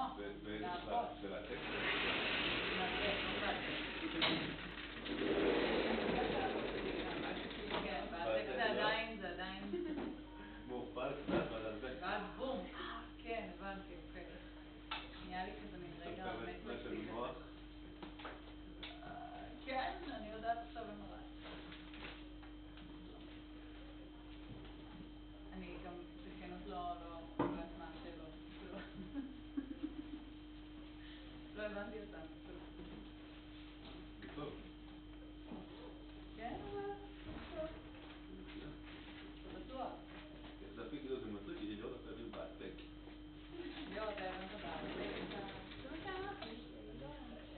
המוח, לעבוד. של הטקסט. כן, והטקסט זה עדיין מעורפל קצת, אבל על זה. ואז בום, כן, הבנתי, אוקיי. נהיה לי כזה מין רגע מה של מוח? כן, אני יודעת עכשיו אמרה. אני גם בכנות לא יודעת מה השאלות. לא הבנתי אותם. טוב. כן, אבל טוב. בטוח. זה אפילו זה מצחיק, כי לא תבין בעתק. לא, אתה הבנת בעתק.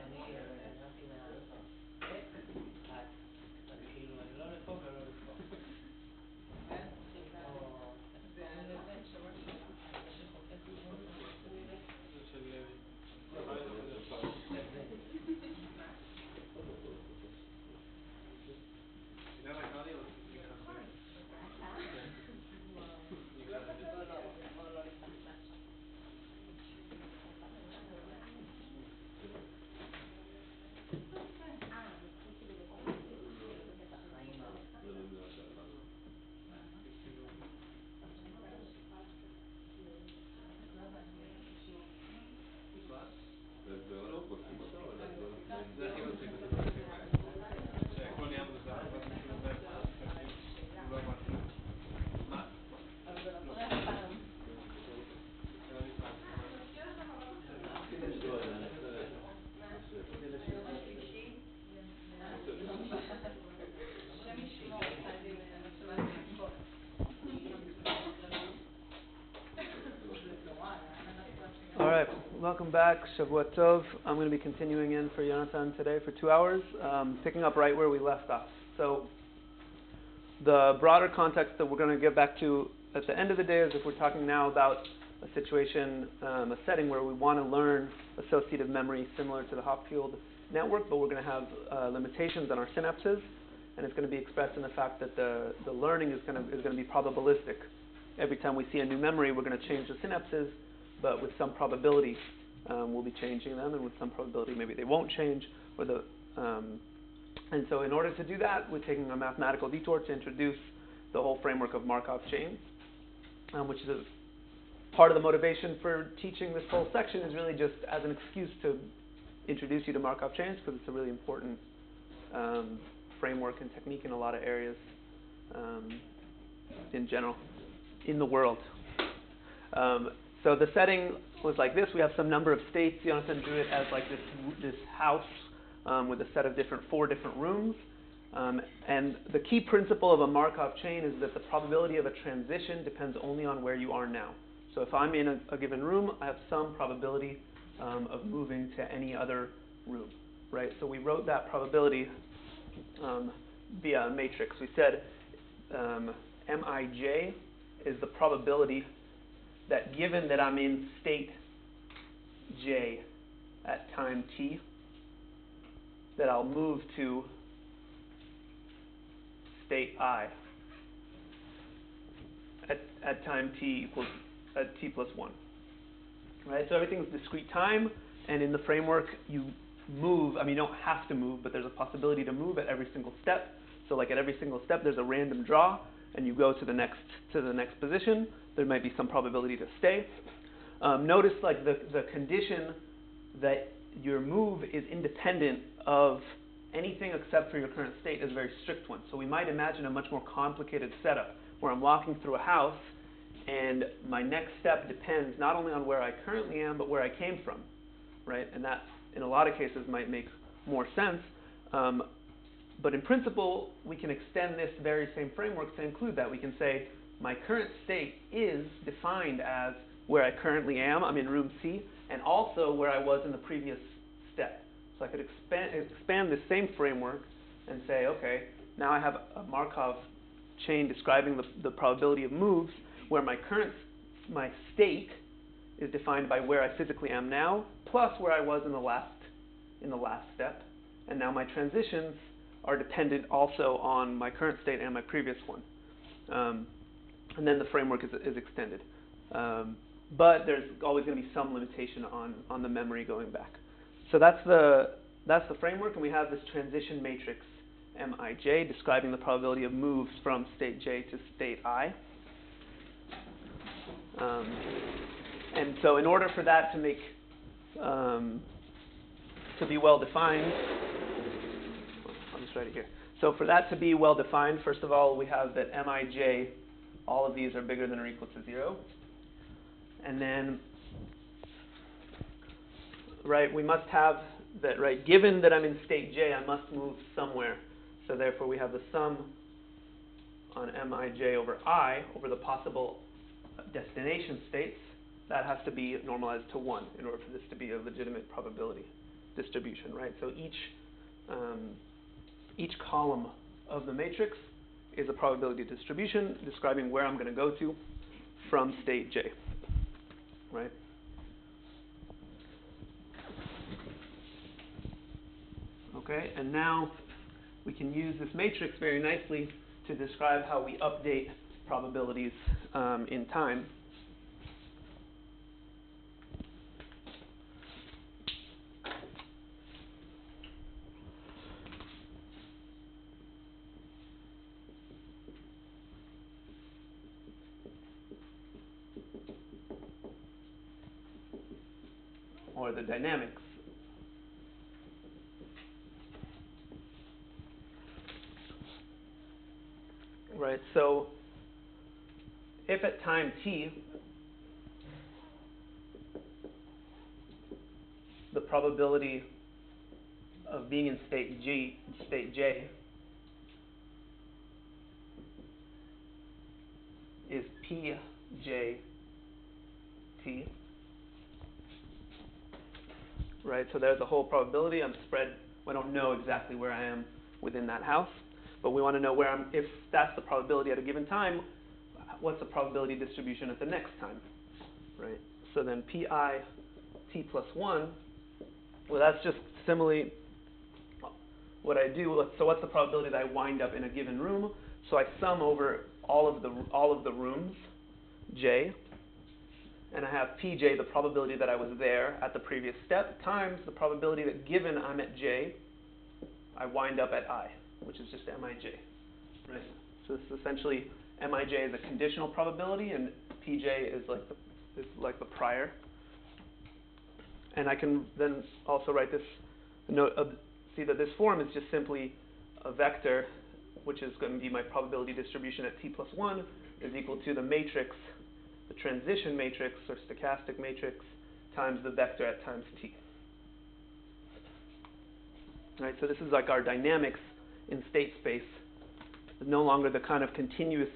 אני הבנתי כאילו אני לא לפה ולא לפה. זה הלבן שורש של זה לא פוסקים אותו, אבל זה הכי מצחיק אותי. שהכל נהיה מוזר, אבל מישהו אומר, הוא לא אמר כלום. מה? אבל זה לא קורה פעם. זה לא נפרד. היום השלישי, שם ישמור, אני שמעתי לקפוץ. All right, welcome back. Shavua Tov. I'm going to be continuing in for Yonatan today for 2 hours, picking up right where we left off. So the broader context that we're going to get back to at the end of the day is if we're talking now about a situation, a setting where we want to learn associative memory similar to the Hopfield network, but we're going to have limitations on our synapses, and it's going to be expressed in the fact that the learning is going to be probabilistic. Every time we see a new memory, we're going to change the synapses, but with some probability we'll be changing them, and with some probability maybe they won't change. And so in order to do that, we're taking a mathematical detour to introduce the whole framework of Markov chains, which is part of the motivation for teaching this whole section is really just as an excuse to introduce you to Markov chains, because it's a really important framework and technique in a lot of areas in general in the world. So the setting was like this. We have some number of states. Jonathan drew it as like this house with a set of 4 different rooms. And the key principle of a Markov chain is that the probability of a transition depends only on where you are now. So if I'm in a given room, I have some probability of moving to any other room, right? So we wrote that probability via a matrix. We said Mij is the probability that given that I'm in state j at time t, that I'll move to state I at time t equals at t plus 1. Right? So everything is discrete time, and in the framework you move. I mean, you don't have to move, but there's a possibility to move at every single step. So like at every single step there's a random draw, and you go to the next position. There might be some probability to stay. Notice like the condition that your move is independent of anything except for your current state is a very strict one. So we might imagine a much more complicated setup where I'm walking through a house and my next step depends not only on where I currently am but where I came from, right? And that in a lot of cases might make more sense. But in principle, we can extend this very same framework to include that. We can say my current state is defined as where I currently am, I'm in room C, and also where I was in the previous step. So I could expand this same framework and say, okay, now I have a Markov chain describing the probability of moves where my state is defined by where I physically am now, plus where I was in the last step, and now my transitions are dependent also on my current state and my previous one. And then the framework is extended. but there's always going to be some limitation on the memory going back. So that's the framework, and we have this transition matrix Mij describing the probability of moves from state J to state I. And so in order for that to make to be well defined, I'll just write it here. So for that to be well defined, first of all, we have that Mij, all of these are bigger than or equal to 0. And then, right, we must have that, right, given that I'm in state J, I must move somewhere. So therefore, we have the sum on Mij over I, over the possible destination states. That has to be normalized to 1 in order for this to be a legitimate probability distribution, right? So each column of the matrix is a probability distribution describing where I'm going to go to from state J, right? Okay, and now we can use this matrix very nicely to describe how we update probabilities in time. Or the dynamics. Right, so if at time t, the probability of being in state J is pjt, right? So there's a whole probability. I'm spread. We don't know exactly where I am within that house, but we want to know where I'm. If that's the probability at a given time, what's the probability distribution at the next time, right? So then pi t plus 1. Well, that's just similarly what I do. So what's the probability that I wind up in a given room? So I sum over all of the rooms, j. And I have pj, the probability that I was there at the previous step, times the probability that given I'm at j, I wind up at I, which is just Mij, right? So this is essentially, Mij is a conditional probability, and pj is like the prior. And I can then also write this note, see that this form is just simply a vector, which is going to be my probability distribution at t plus 1, is equal to the matrix, the transition matrix or stochastic matrix times the vector at times t. Right, so this is like our dynamics in state space. It's no longer the kind of continuous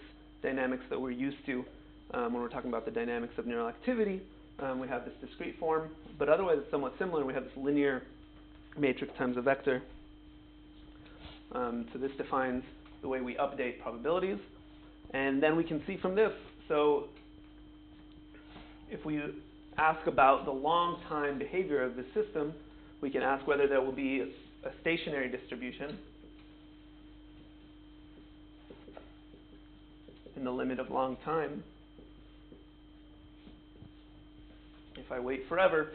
dynamics that we're used to when we're talking about the dynamics of neural activity. We have this discrete form, but otherwise it's somewhat similar. We have this linear matrix times a vector. So this defines the way we update probabilities. And then we can see from this, so if we ask about the long time behavior of the system, we can ask whether there will be a stationary distribution in the limit of long time. If I wait forever,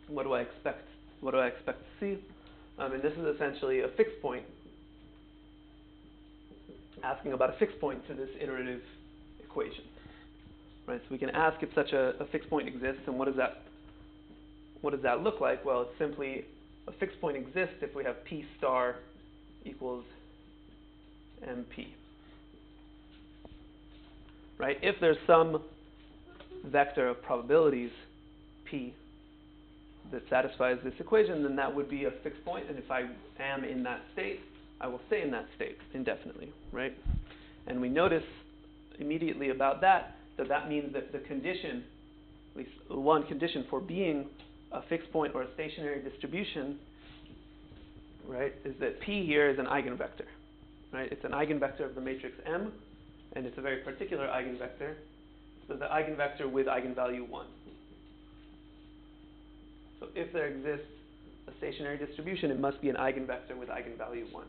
what do I expect? What do I expect to see? And this is essentially a fixed point, asking about a fixed point to this iterative equation. Right, so we can ask if such a fixed point exists, and what does that look like? Well, it's simply a fixed point exists if we have p star equals mp. Right, if there's some vector of probabilities p that satisfies this equation, then that would be a fixed point, and if I am in that state, I will stay in that state indefinitely, right? And we notice immediately about that that means that the condition, at least one condition for being a fixed point or a stationary distribution, right, is that P here is an eigenvector, right? It's an eigenvector of the matrix M, and it's a very particular eigenvector. So the eigenvector with eigenvalue 1. So if there exists a stationary distribution, it must be an eigenvector with eigenvalue 1.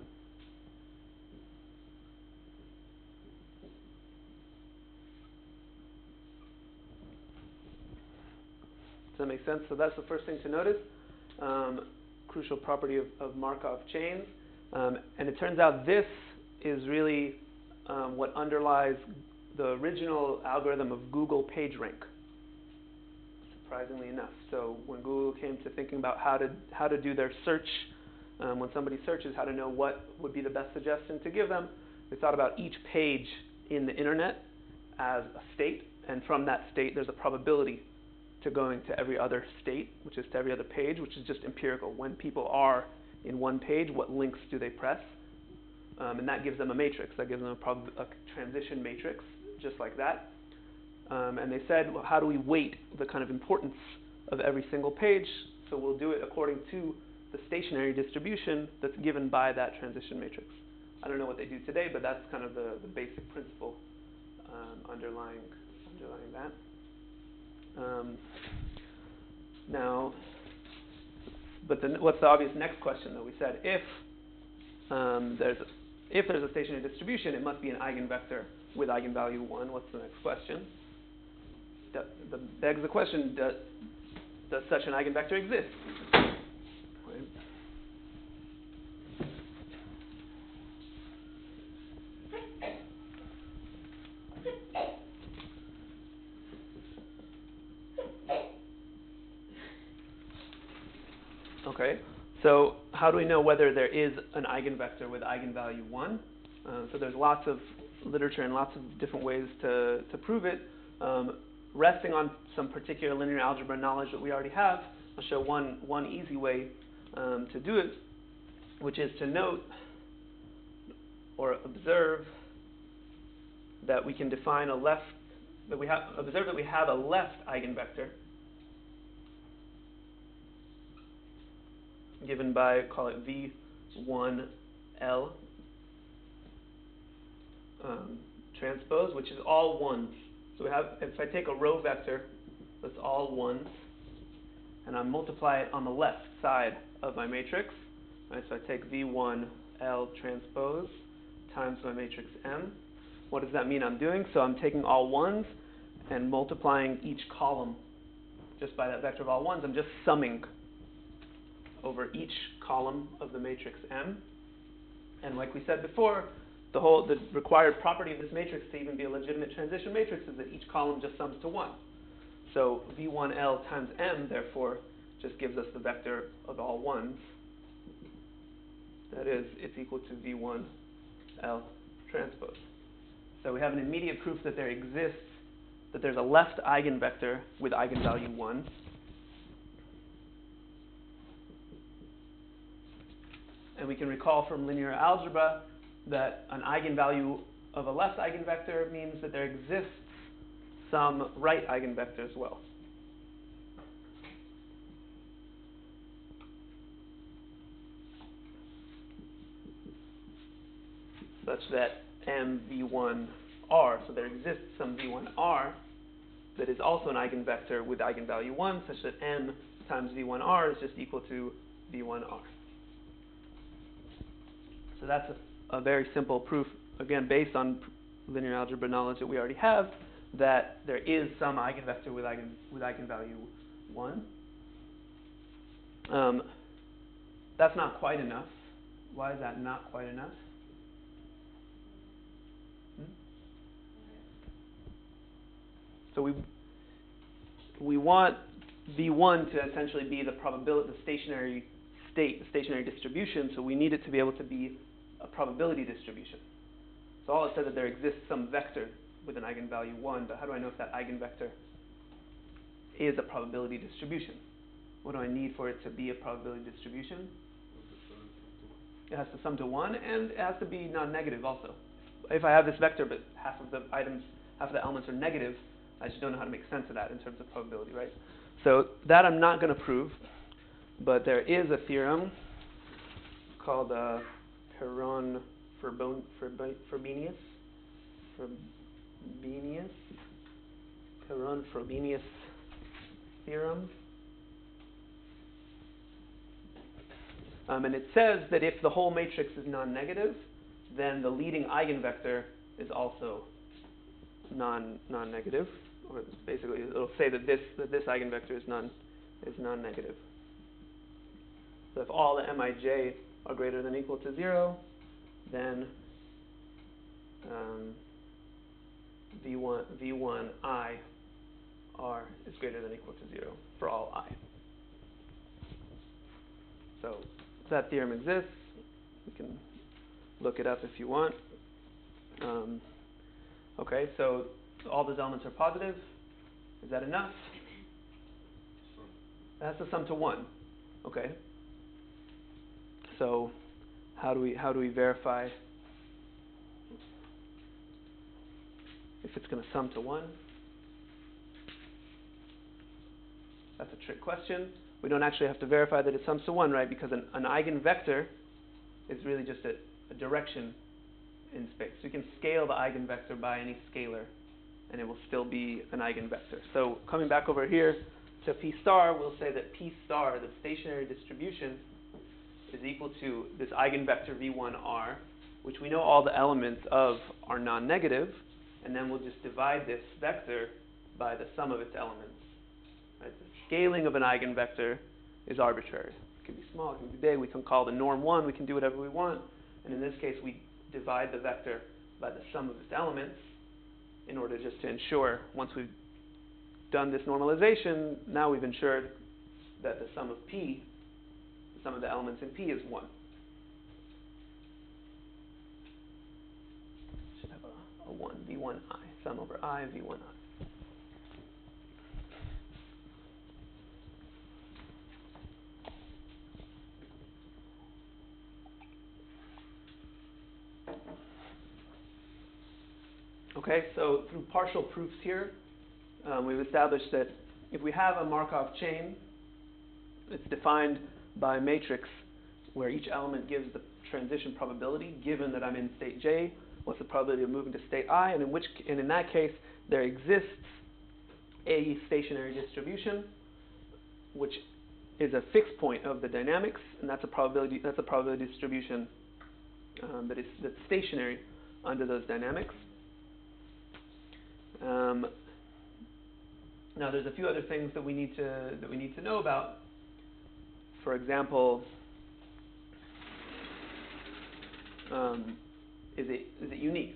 Does that make sense? So that's the first thing to notice. Crucial property of Markov chains. And it turns out this is really what underlies the original algorithm of Google PageRank, surprisingly enough. So when Google came to thinking about how to do their search, when somebody searches, how to know what would be the best suggestion to give them, they thought about each page in the internet as a state, and from that state there's a probability to going to every other state, which is to every other page, which is just empirical. When people are in one page, what links do they press? And that gives them a matrix. That gives them a transition matrix, just like that. And they said, well, how do we weight the kind of importance of every single page? So we'll do it according to the stationary distribution that's given by that transition matrix. I don't know what they do today, but that's kind of the basic principle underlying that. Now, but then what's the obvious next question, though? We said if there's a stationary distribution, it must be an eigenvector with eigenvalue 1. What's the next question? Begs the question, does such an eigenvector exist? Right. Okay, so how do we know whether there is an eigenvector with eigenvalue 1? So there's lots of literature and lots of different ways to prove it. Resting on some particular linear algebra knowledge that we already have, I'll show one easy way to do it, which is to note or observe that we can define observe that we have a left eigenvector given by, call it V1L transpose, which is all ones. So we have, if I take a row vector that's all ones, and I multiply it on the left side of my matrix, right, so I take V1L transpose times my matrix M. What does that mean I'm doing? So I'm taking all ones and multiplying each column just by that vector of all ones. I'm just summing over each column of the matrix M. And like we said before, the required property of this matrix to even be a legitimate transition matrix is that each column just sums to 1. So V1L times M, therefore, just gives us the vector of all ones. That is, it's equal to V1L transpose. So we have an immediate proof that there exists, that there's a left eigenvector with eigenvalue 1. And we can recall from linear algebra that an eigenvalue of a left eigenvector means that there exists some right eigenvector as well. Such that M V1R, so there exists some V1R that is also an eigenvector with eigenvalue 1, such that M times V1R is just equal to V1R. So that's a very simple proof, again, based on linear algebra knowledge that we already have, that there is some eigenvector with eigenvalue 1. That's not quite enough. Why is that not quite enough? So we want V1 to essentially be the probability, the stationary state, the stationary distribution, so we need it to be able to be a probability distribution. So all it says that there exists some vector with an eigenvalue 1, but how do I know if that eigenvector is a probability distribution? What do I need for it to be a probability distribution? It has to sum to 1, and it has to be non-negative also. If I have this vector, but half of the elements are negative, I just don't know how to make sense of that in terms of probability, right? So that I'm not going to prove, but there is a theorem called Heron-Frobenius theorem. And it says that if the whole matrix is non-negative, then the leading eigenvector is also non-negative. Or basically, it'll say that this eigenvector is is non-negative. So if all the mij are greater than or equal to 0, then v1 r is greater than or equal to 0 for all I. So that theorem exists. You can look it up if you want. Okay, so all those elements are positive. Is that enough? That's the sum to 1. Okay. So how do we verify if it's going to sum to 1? That's a trick question. We don't actually have to verify that it sums to 1, right? Because an eigenvector is really just a direction in space. We can scale the eigenvector by any scalar, and it will still be an eigenvector. So coming back over here to P star, we'll say that P star, the stationary distribution, is equal to this eigenvector v1r, which we know all the elements of are non-negative, and then we'll just divide this vector by the sum of its elements. Right? The scaling of an eigenvector is arbitrary. It can be small, it can be big. We can call the norm 1. We can do whatever we want. And in this case, we divide the vector by the sum of its elements in order just to ensure, once we've done this normalization, now we've ensured that the sum of P, the sum of the elements in P is 1. Should have a 1, v1i, sum over I, v1i. Okay, so through partial proofs here, we've established that if we have a Markov chain, it's defined by a matrix where each element gives the transition probability. Given that I'm in state J, what's the probability of moving to state I? And in that case, there exists a stationary distribution, which is a fixed point of the dynamics, and that's a probability distribution that's stationary under those dynamics. Now, there's a few other things that we need to know about. For example, is it unique?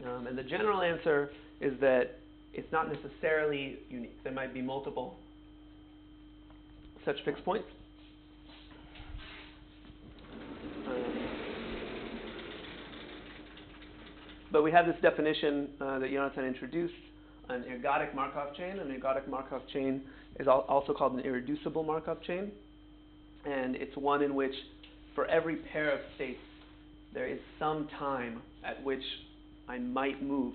And the general answer is that it's not necessarily unique. There might be multiple such fixed points. But we have this definition that Jonathan introduced, an ergodic Markov chain. An ergodic Markov chain is also called an irreducible Markov chain. And it's one in which, for every pair of states, there is some time at which I might move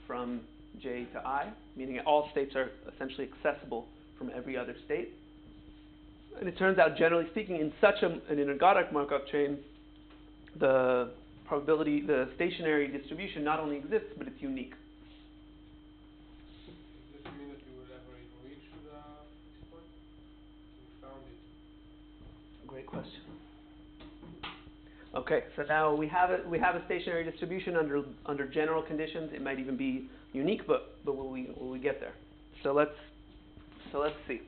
from J to I, meaning all states are essentially accessible from every other state. And it turns out, generally speaking, in such an ergodic Markov chain, the stationary distribution not only exists, but it's unique. Does this mean that you will ever even reach the fixed point? We found it. Great question. Okay, so now we have a stationary distribution under general conditions. It might even be unique, but will we get there? So let's see.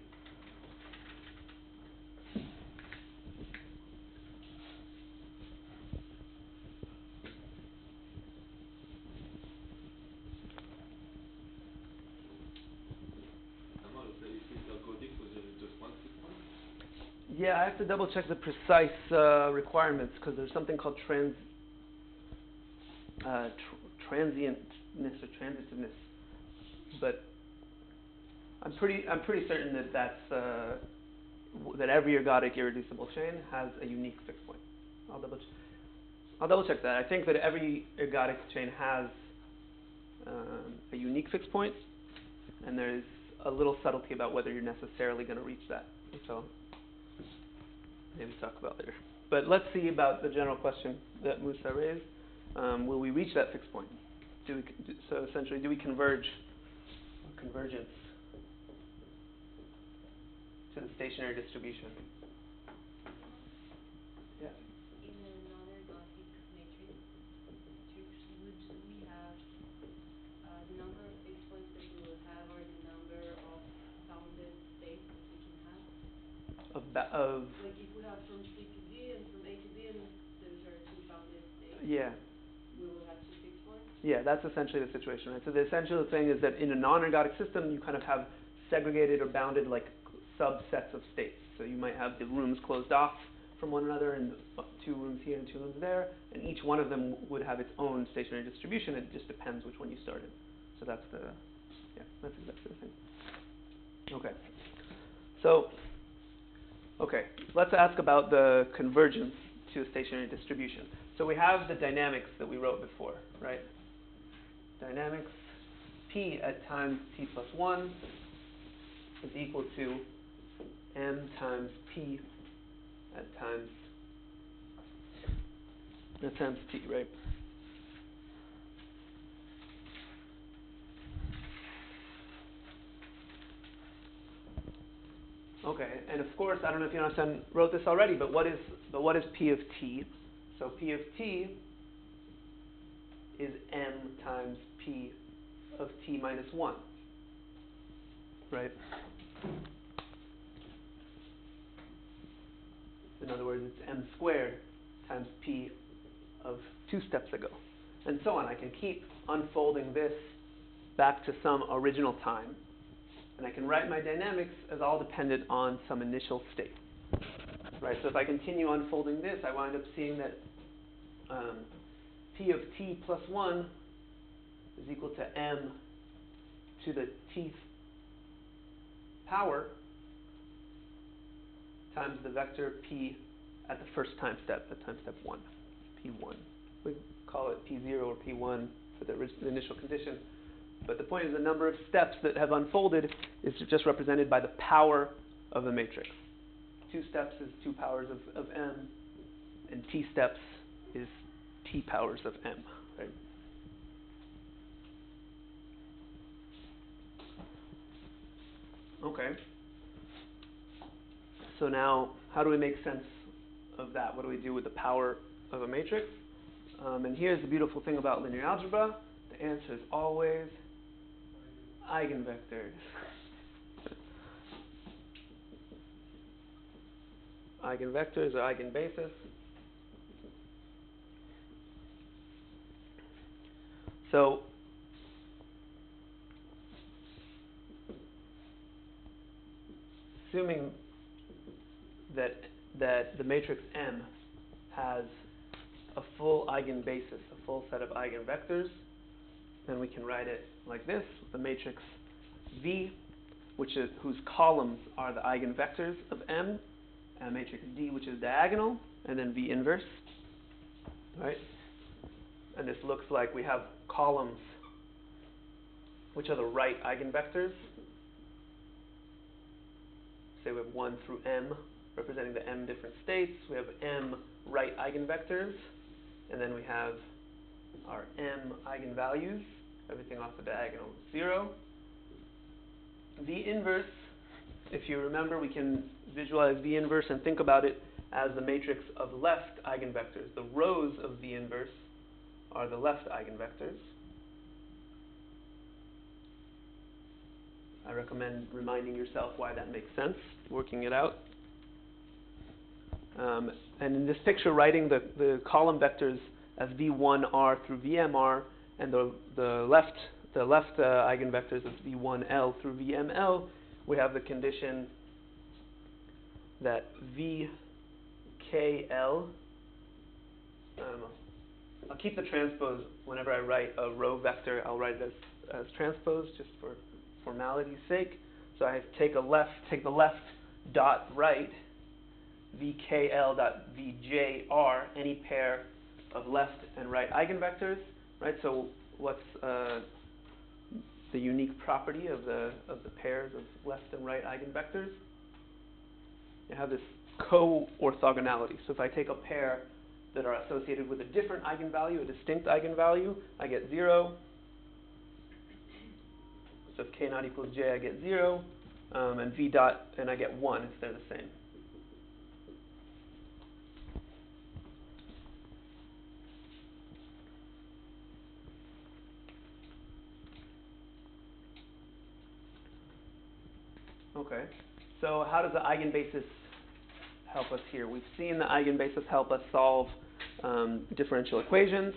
Yeah, I have to double check the precise requirements because there's something called transientness or transitiveness, but I'm pretty certain that that every ergodic irreducible chain has a unique fixed point. I'll double check that. I think that every ergodic chain has a unique fixed point, and there's a little subtlety about whether you're necessarily going to reach that. So maybe talk about later. But let's see about the general question that Musa raised. Will we reach that fixed point? So essentially, do we convergence to the stationary distribution? Yeah. In a non-ergodic matrix, would we have the number of fixed points that we will have, or the number of bounded states that we can Like if we have from C to D and from A to D and those are two bounded states, yeah. we will have two fixed points? Yeah, that's essentially the situation, right? So the essential thing is that in a non-ergodic system, you kind of have segregated or bounded like subsets of states. So you might have the rooms closed off from one another and 2 rooms here and 2 rooms there, and each one of them would have its own stationary distribution. It just depends which one you start in. So that's that's exactly the thing. Okay. So, let's ask about the convergence to a stationary distribution. So we have the dynamics that we wrote before, right? Dynamics P at times t plus 1 is equal to m times P at times t, right? Okay, and of course, I don't know if Jonathan wrote this already, but what is P of t? So P of t is m times P of t minus 1, right? In other words, it's m squared times P of 2 steps ago, and so on. I can keep unfolding this back to some original time, and I can write my dynamics as all dependent on some initial state, right? So if I continue unfolding this, I wind up seeing that P of t plus 1 is equal to m to the tth power times the vector P at the first time step, at time step 1, P1. We call it P0 or P1 for the initial condition. But the point is the number of steps that have unfolded is just represented by the power of the matrix. 2 steps is 2 powers of m, and t steps is t powers of m, right? Okay. So now, how do we make sense of that? What do we do with the power of a matrix? And here's the beautiful thing about linear algebra. The answer is always eigenvectors. Eigenvectors or eigenbasis. So assuming that the matrix M has a full eigenbasis, a full set of eigenvectors, then we can write it like this: the matrix V, whose columns are the eigenvectors of M, and matrix D, which is diagonal, and then V inverse, right? And this looks like we have columns which are the right eigenvectors. Say we have 1 through m, representing the m different states. We have m right eigenvectors, and then we have our m eigenvalues, everything off the diagonal is 0. V inverse, if you remember, we can visualize V inverse and think about it as the matrix of left eigenvectors. The rows of V inverse are the left eigenvectors. I recommend reminding yourself why that makes sense, working it out. And in this picture, writing the column vectors as V1R through VMR, and the left eigenvectors as V1L through VML, we have the condition that VKL, I'll keep the transpose whenever I write a row vector, I'll write it as transpose just for formality's sake. So I take the left dot right, VKL dot VJR, any pair of left and right eigenvectors, right? So what's the unique property of the pairs of left and right eigenvectors? You have this co-orthogonality. So if I take a pair that are associated with a different eigenvalue, a distinct eigenvalue, I get 0. So if k not equals j, I get 0, and v dot, and I get 1 if they're the same. Okay, so how does the eigenbasis help us here? We've seen the eigenbasis help us solve differential equations.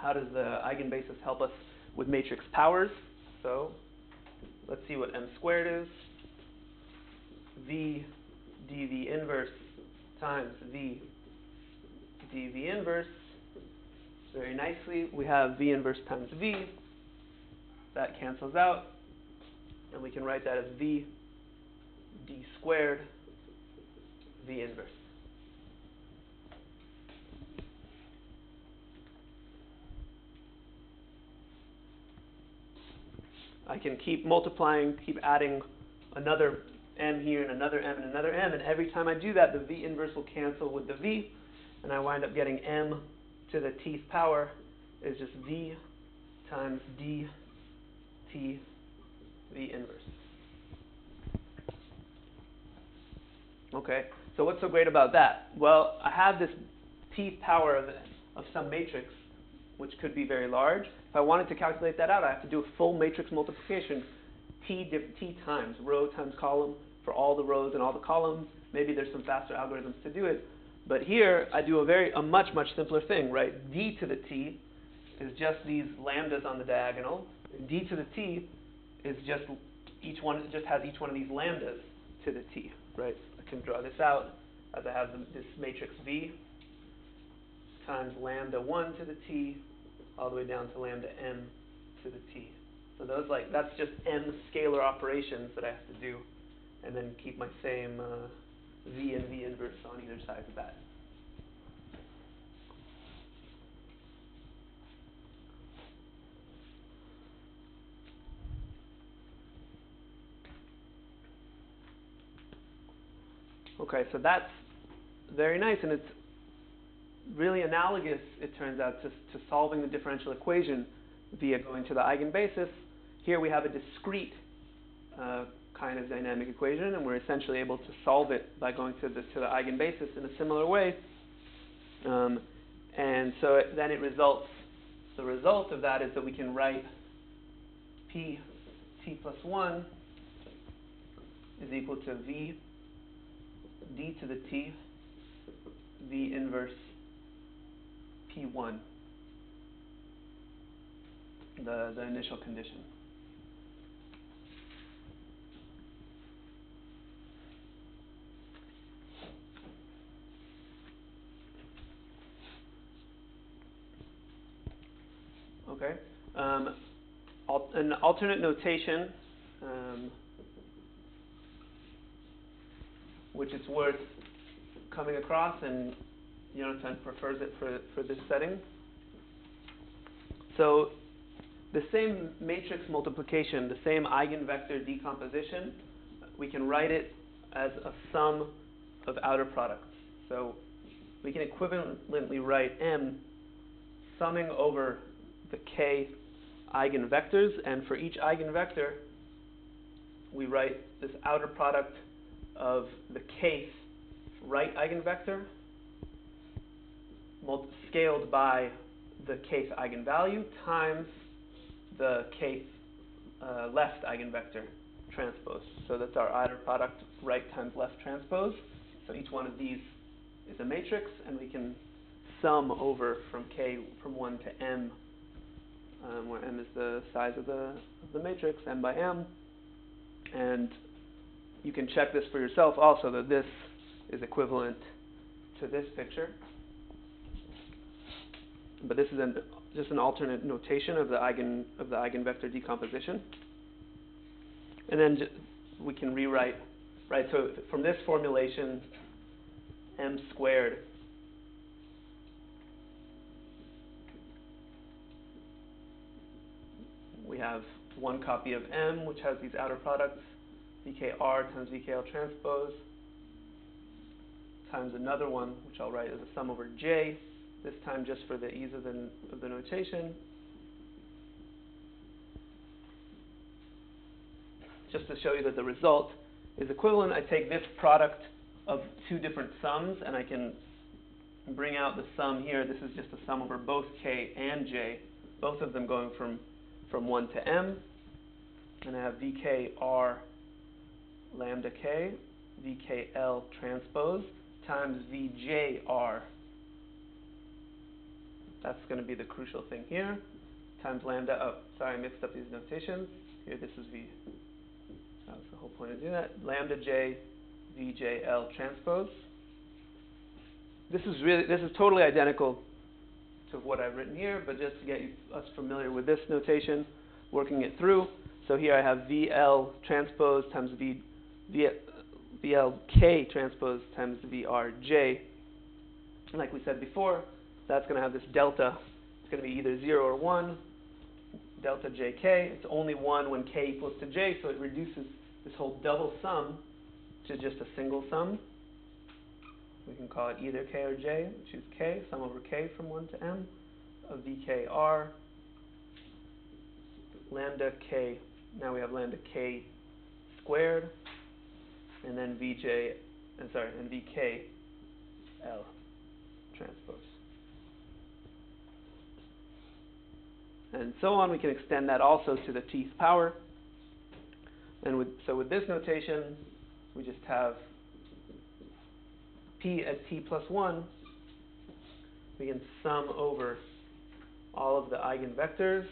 How does the eigenbasis help us with matrix powers? So let's see what m squared is. V dv inverse times V dv inverse. Very nicely, we have V inverse times V. That cancels out, and we can write that as V d squared V inverse. I can keep multiplying, keep adding another m here and another m and another m, and every time I do that, the V inverse will cancel with the V, and I wind up getting m to the tth power is just V times d t V inverse. Okay, so what's so great about that? Well, I have this tth power of some matrix, which could be very large. If I wanted to calculate that out, I have to do a full matrix multiplication, t times row times column for all the rows and all the columns. Maybe there's some faster algorithms to do it, but here I do a much simpler thing, right? D to the t is just these lambdas on the diagonal. D to the t is just each one has each one of these lambdas to the t, right? I can draw this out as I have this matrix V times lambda 1 to the t all the way down to lambda m to the t. So that's just m scalar operations that I have to do, and then keep my same V and V inverse on either side of that. Okay, so that's very nice, and it's really analogous, it turns out, to solving the differential equation via going to the eigenbasis. Here we have a discrete kind of dynamic equation, and we're essentially able to solve it by going to the eigenbasis in a similar way. And so then it results, the result of that is that we can write p t plus 1 is equal to V d to the t V inverse P1, the initial condition. Okay. An alternate notation, which is worth coming across, and Jonathan prefers it for this setting. So the same matrix multiplication, the same eigenvector decomposition, we can write it as a sum of outer products. So we can equivalently write M summing over the k eigenvectors, and for each eigenvector we write this outer product of the kth right eigenvector scaled by the kth eigenvalue times the kth left eigenvector transpose. So that's our outer product, right times left transpose. So each one of these is a matrix, and we can sum over from k from 1 to m, where m is the size of the matrix, m by m. And you can check this for yourself also, that this is equivalent to this picture. But this is just an alternate notation of the eigenvector decomposition. And then we can rewrite, right? So from this formulation, m squared we have one copy of m, which has these outer products, VKR times VKL transpose, times another one, which I'll write as a sum over j, this time just for the ease of the notation. Just to show you that the result is equivalent, I take this product of two different sums, and I can bring out the sum here. This is just a sum over both k and j, both of them going from 1 to m. And I have VK R lambda k VKL transpose times VJR. That's going to be the crucial thing here. Times lambda, oh, sorry, I mixed up these notations. Here, this is V. That was the whole point of doing that. Lambda J VJL transpose. This is totally identical to what I've written here, but just to get us familiar with this notation, working it through. So here I have VL transpose times VLK transpose times VRJ. And like we said before, that's going to have this delta. It's going to be either 0 or 1, delta JK. It's only 1 when K equals to J, so it reduces this whole double sum to just a single sum. We can call it either K or J. Choose K, sum over K from 1 to M of VKR, lambda K. Now we have lambda K squared, and then VKL transpose. And so on. We can extend that also to the Tth power. And with this notation, we just have P at T plus 1. We can sum over all of the eigenvectors.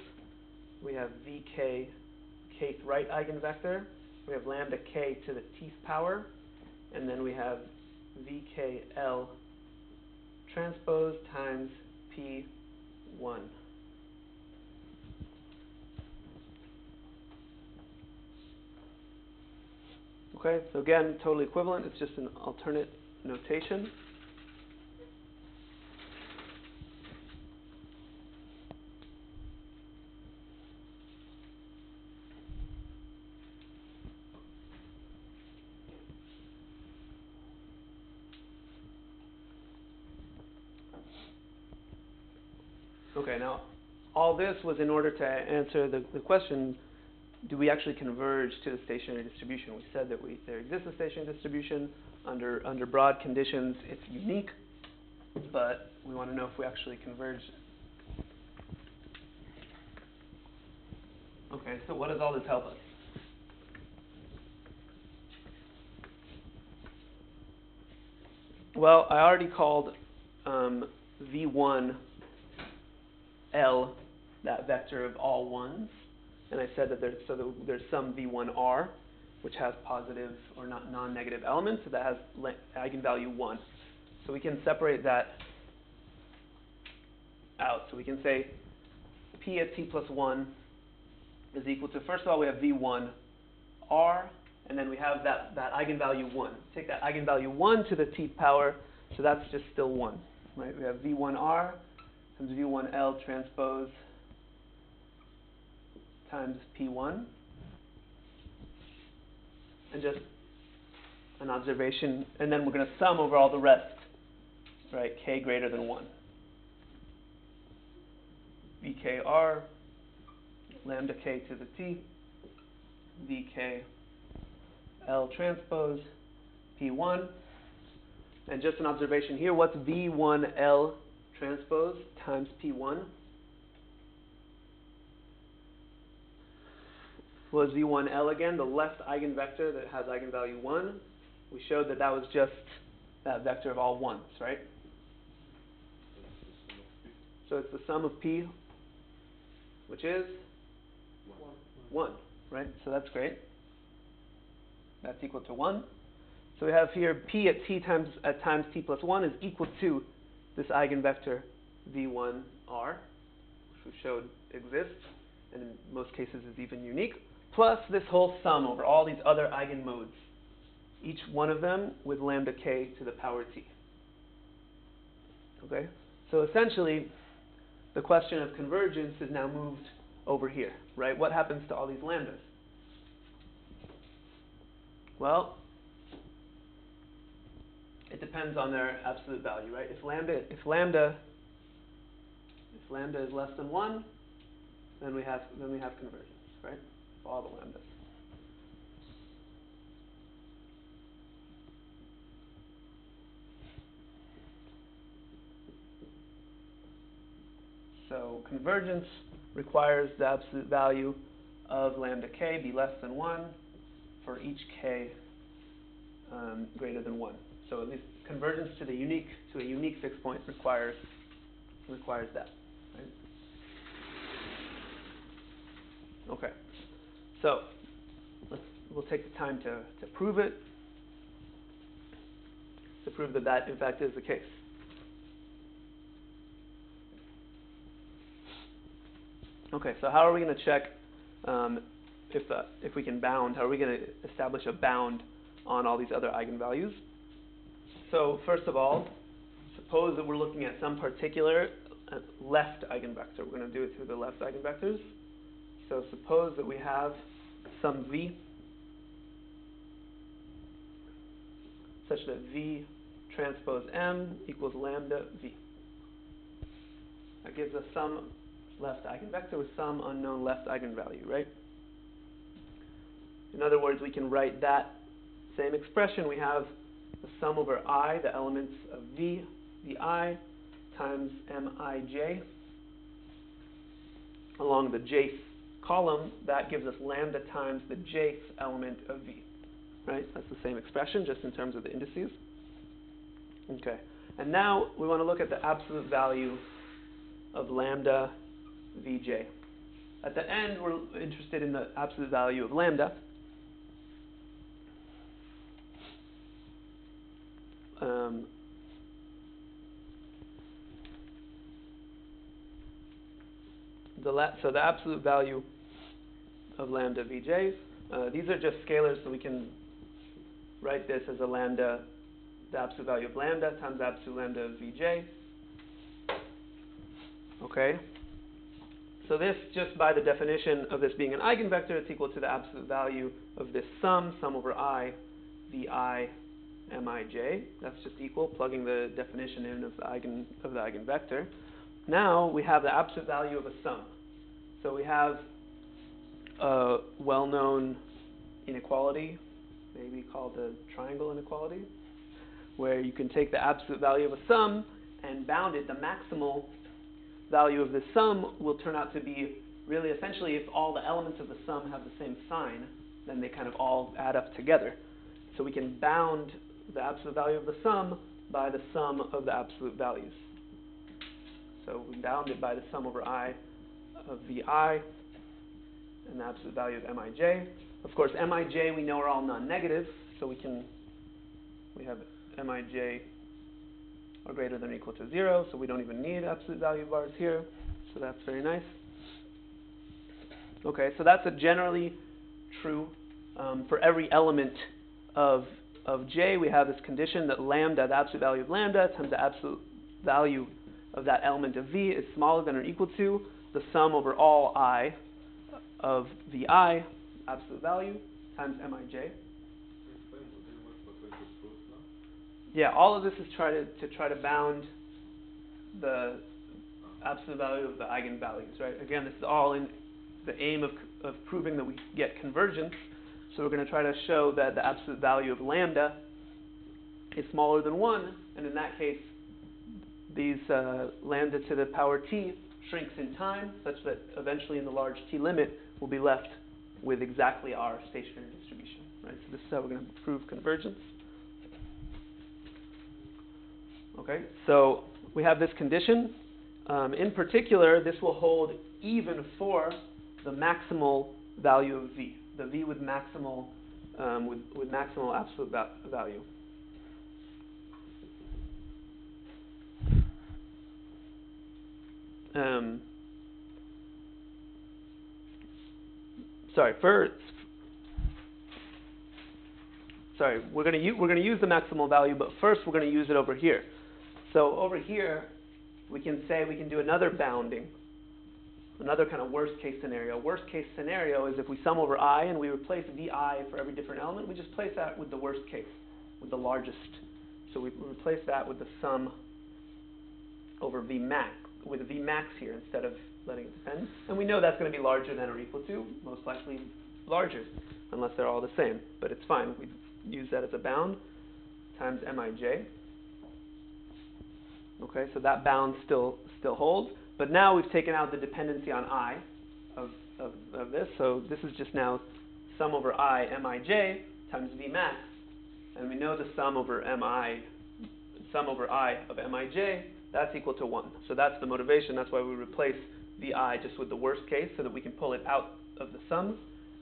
We have Vk, kth right eigenvector. We have lambda K to the Tth power. And then we have VKL transpose times P1. Okay, so again, totally equivalent. It's just an alternate notation. Okay, now all this was in order to answer the question, do we actually converge to the stationary distribution? We said that there exists a stationary distribution. Under broad conditions, it's unique, but we want to know if we actually converge. Okay, so what does all this help us? Well, I already called V1L that vector of all ones. And I said that there's some V1R, which has positive or non-negative elements, so that has eigenvalue 1. So we can separate that out. So we can say P at T plus 1 is equal to, first of all, we have V1R, and then we have that eigenvalue 1. Take that eigenvalue 1 to the Tth power, so that's just still 1. Right? We have V1R times V1L transpose times P1, and just an observation, and then we're going to sum over all the rest, right, K greater than 1. VKR, lambda K to the T, VKL transpose, P1, and just an observation here, what's V1L transpose times P1? Was V1L again, the left eigenvector that has eigenvalue 1. We showed that that was just that vector of all ones, right? So it's the sum of P, which is 1, right? So that's great. That's equal to 1. So we have here P at T times T plus 1 is equal to this eigenvector V1R, which we showed exists, and in most cases is even unique, plus this whole sum over all these other eigenmodes, each one of them with lambda K to the power T. Okay? So essentially, the question of convergence is now moved over here, right? What happens to all these lambdas? Well, it depends on their absolute value, right? If lambda is less than 1, then we have convergence, right? For all the lambdas. So convergence requires the absolute value of lambda K be less than 1 for each K greater than 1. So at least convergence to a unique fixed point requires that. Right? Okay. So we'll take the time to prove it, to prove that in fact is the case. Okay, so how are we going to check if we can bound? How are we going to establish a bound on all these other eigenvalues? So first of all, suppose that we're looking at some particular left eigenvector. We're going to do it through the left eigenvectors. So suppose that we have some v such that v transpose m equals lambda v. That gives us some left eigenvector with some unknown left eigenvalue, right? In other words, we can write that same expression. We have the sum over I, the elements of v, vi, times mij along the jth column. That gives us lambda times the jth element of v. Right? That's the same expression, just in terms of the indices. Okay. And now we want to look at the absolute value of lambda vj. At the end, we're interested in the absolute value of lambda. So the absolute value of lambda vj, these are just scalars, so we can write this as a lambda, the absolute value of lambda times the absolute lambda of vj. Okay. So this, just by the definition of this being an eigenvector, it's equal to the absolute value of this sum over I, vi, mij. That's just equal, plugging the definition in of the eigenvector. Now we have the absolute value of a sum. So we have a well-known inequality, maybe called the triangle inequality, where you can take the absolute value of a sum and bound it. The maximal value of the sum will turn out to be really essentially if all the elements of the sum have the same sign, then they kind of all add up together. So we can bound the absolute value of the sum by the sum of the absolute values. So we bound it by the sum over I of vi and the absolute value of mij. Of course, mij we know are all non-negative, so we have mij are greater than or equal to 0, so we don't even need absolute value bars here. So that's very nice. Okay, so that's generally true. For every element of j, we have this condition that lambda, the absolute value of lambda, times the absolute value of that element of v is smaller than or equal to the sum over all I of vi, absolute value, times mij. Yeah, all of this is to try to bound the absolute value of the eigenvalues, right? Again, this is all in the aim of proving that we get convergence. So we're going to try to show that the absolute value of lambda is smaller than 1, and in that case, these lambda to the power t shrinks in time, such that eventually in the large t limit, we'll be left with exactly our stationary distribution, right? So this is how we're going to prove convergence. Okay, so we have this condition. In particular, this will hold even for the maximal value of v, the v with maximal absolute value. We're going to use the maximal value, but first we're going to use it over here. So over here, we can do another bounding, another kind of worst case scenario. Worst case scenario is if we sum over I and we replace vi for every different element, we just place that with the worst case, with the largest. So we replace that with the sum over v max, with v max here instead of letting it depend. And we know that's going to be larger than or equal to, most likely larger, unless they're all the same. But it's fine. We use that as a bound times mij. Okay, so that bound still holds. But now we've taken out the dependency on I of this. So this is just now sum over I mij times v max and we know the sum over I of Mij, that's equal to 1. So that's the motivation. That's why we replace the I just with the worst case so that we can pull it out of the sum.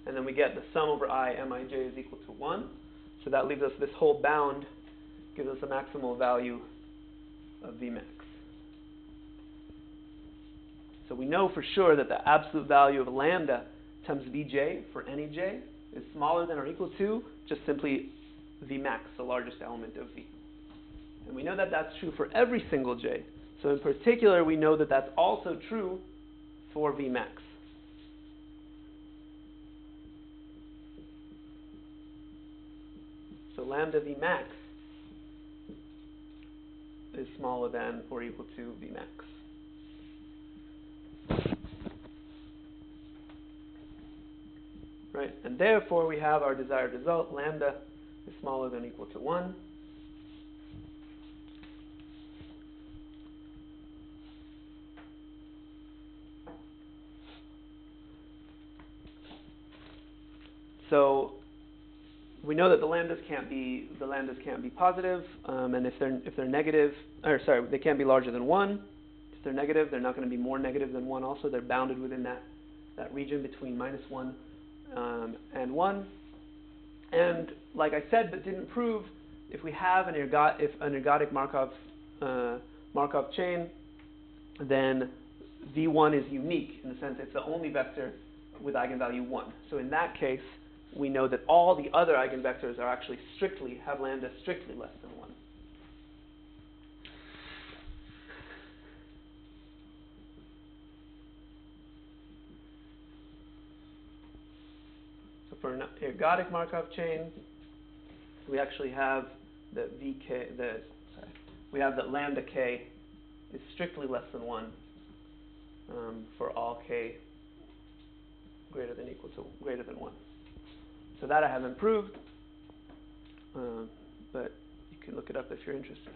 And then we get the sum over I Mij is equal to 1. So that leaves us this whole bound, gives us a maximal value of Vmax. So we know for sure that the absolute value of lambda times Vj for any j is smaller than or equal to just simply Vmax, the largest element of V. And we know that that's true for every single j. So in particular, we know that that's also true for Vmax. So lambda Vmax is smaller than or equal to Vmax. Right? And therefore, we have our desired result. Lambda is smaller than or equal to 1. So we know that the lambdas can't be positive, and if they're negative, or sorry, they can't be larger than 1. If they're negative, they're not going to be more negative than 1. Also, they're bounded within that region between -1 and 1. And like I said, but didn't prove, if we have an ergodic Markov chain, then V1 is unique in the sense it's the only vector with eigenvalue 1. So in that case, we know that all the other eigenvectors are actually have lambda strictly less than 1. So for an ergodic Markov chain, we actually have that we have that lambda k is strictly less than 1 for all k greater than 1. So that I haven't proved, but you can look it up if you're interested.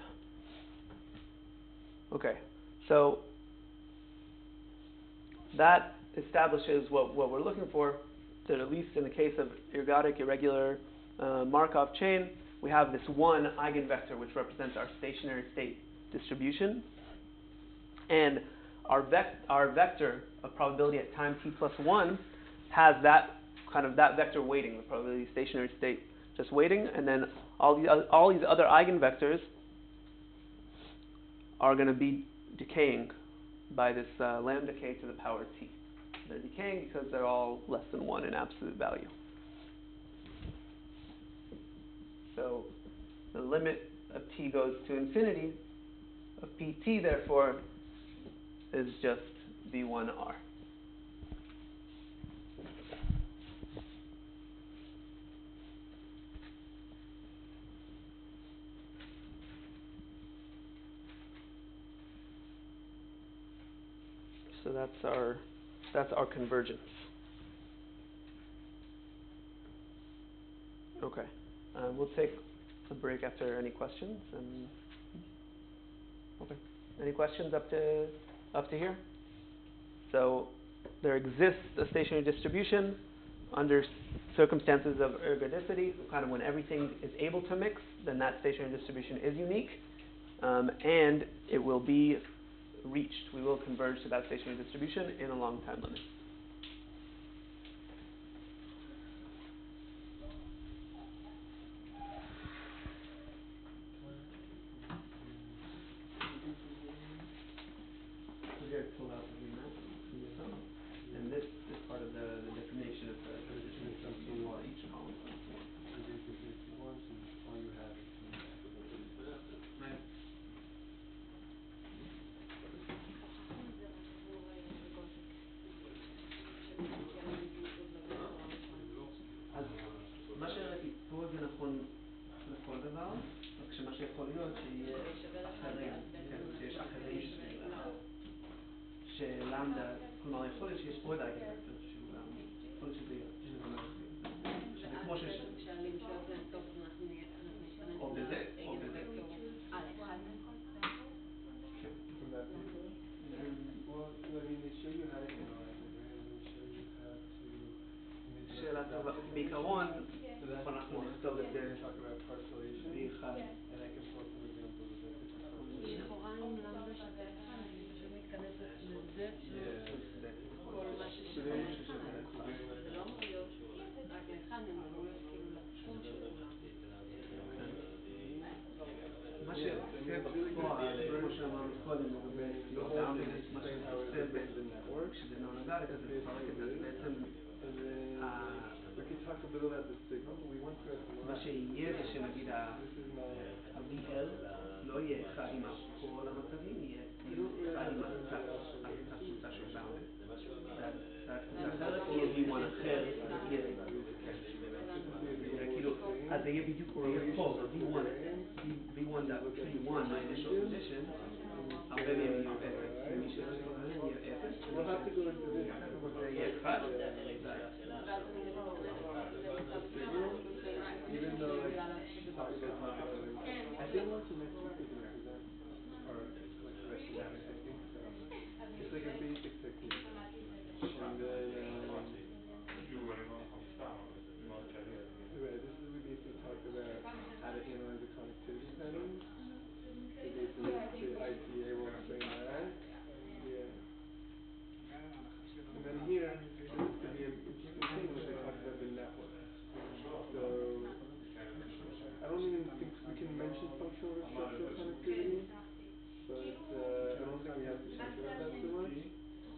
Okay, so that establishes what we're looking for, that at least in the case of ergodic irregular Markov chain, we have this one eigenvector which represents our stationary state distribution, and our vector of probability at time t plus 1 has that vector weighting, the probability of stationary state just weighting, and then all these other eigenvectors are going to be decaying by this lambda k to the power t. They're decaying because they're all less than 1 in absolute value. So the limit of t goes to infinity of pt, therefore, is just V1R. So that's our convergence. Okay, we'll take a break after any questions. Okay, any questions up to here? So there exists a stationary distribution under circumstances of ergodicity, kind of when everything is able to mix, then that stationary distribution is unique, and it will be reached. We will converge to that stationary distribution in a long time limit. So here it's pulled out the Vmax from the sum, and this is part of the definition of the distribution of each column. All you have is Right. אז מה שראיתי פה זה נכון לכל דבר, רק שמה שיכול להיות שיהיה אחרים, שיש אחרים שלמדה, כלומר יכול להיות שיש עוד אייגנווקטור שהוא גם, יכול להיות שזה כמו שיש כשהלמשול זה אינסוף, אנחנו נשתמש או בזה. Well, I mean, they show you how to analyze it, right? And they show you how to... שאלה טובה. בעיקרון, So that's אנחנו one. נכתוב את זה. Talk about partial שבפועל, כמו שאמרנו קודם לגבי slow downliness, מה שזה עושה כשזה non-organic, אז זה מפרק את זה, אז בעצם מה שיהיה זה שנגיד ה-VL לא יהיה אחד עם כל המצבים, יהיה אחד עם הקבוצה של bounded. והאחרת יהיה V1 אחר, כאילו, אז זה יהיה בדיוק, זה יהיה פה, V1.P1 מהinitial condition, הרבה מהם יהיו 0, מי שלא יהיה 0, זה יהיה 1, even though like I think once the next two techniques are like resting down techniques, so it's like a basic technique. And then right, this is we basically talked about how to analyze the connectivity patterns. So basically the ICA will explain that. Yeah. And then here, this could be an interesting thing when they talk about the network. So I don't even think we can mention functional or structural connectivity, but I don't think we have to think about that too much.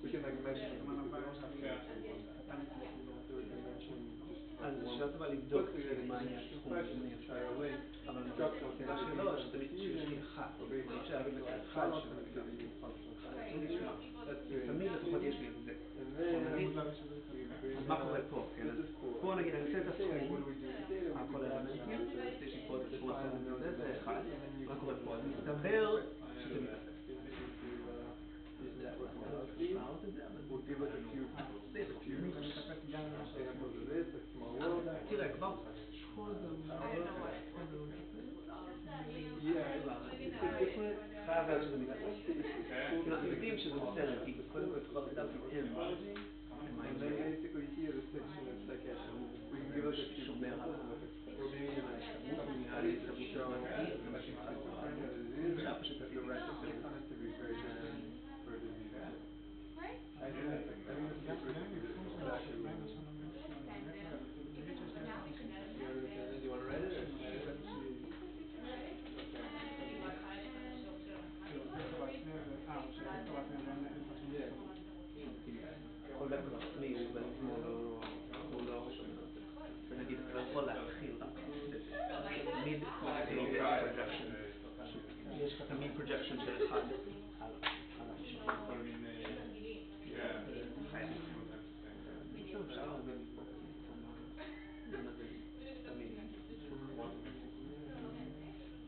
We can like mention it because we don't have to. So we can mention just אז one. אפשר אבל לבדוק מה יהיה הסכום לפני אפשר, אבל הנקודה שלו שתמיד שיש אחד, אי אפשר להגיד לך אחד שזה בגלל תמיד לפחות יש לי את זה. אז מה קורה פה? פה נגיד אני עושה את הסכום על כל האלמנטים, יש לי פה את הסכום הסכום הזה, זה אחד, מה קורה פה? אז מסתבר שזה מתאפס. We'll give like a few examples of this, like small world. תראה, כבר פה זה Yeah, it's a different. חייב להיות שזה מתאפס. כאילו אנחנו יודעים שזה בסדר, כי קודם כל כבר כתבתי M. And then basically here the section is like we can give like a few examples of like I think that's exactly you want to write it or כל וקטור עצמי הוא בעצמו לא ונגיד אתה לא יכול להתחיל תמיד יש לך תמיד projection של אחד על האישור אפשר להבין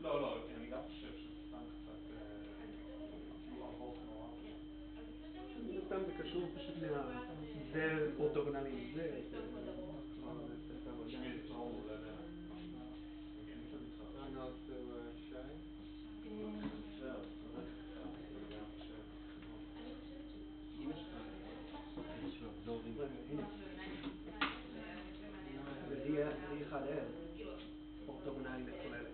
לא, אני גם חושב שסתם קצת ארוך נורא. סתם זה קשור פשוט זה אורתוגונלי עם זה שמי טרום אולי and also shy. זה אחד אורתוגונלי לכל אלה.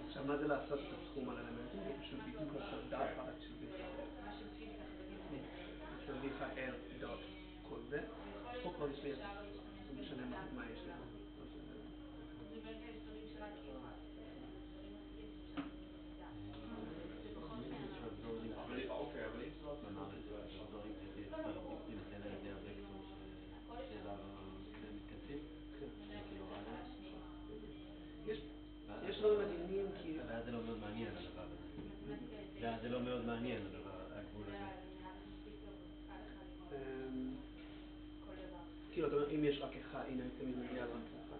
עכשיו מה זה לעשות את הסכום על אלמנטים? זה פשוט בדיוק לעשות דאט פרדקט של זה V1L דוט כל זה. פה כבר יש לי את זה. זה משנה מה יש לי. אבל אם זאת יש דברים מדהימים כי... זה לא מאוד מעניין הדבר הזה. זה לא מאוד מעניין הגבול הזה. כאילו, אתה אומר, אם יש רק אחד, הנה אני תמיד מגיע רק אחד.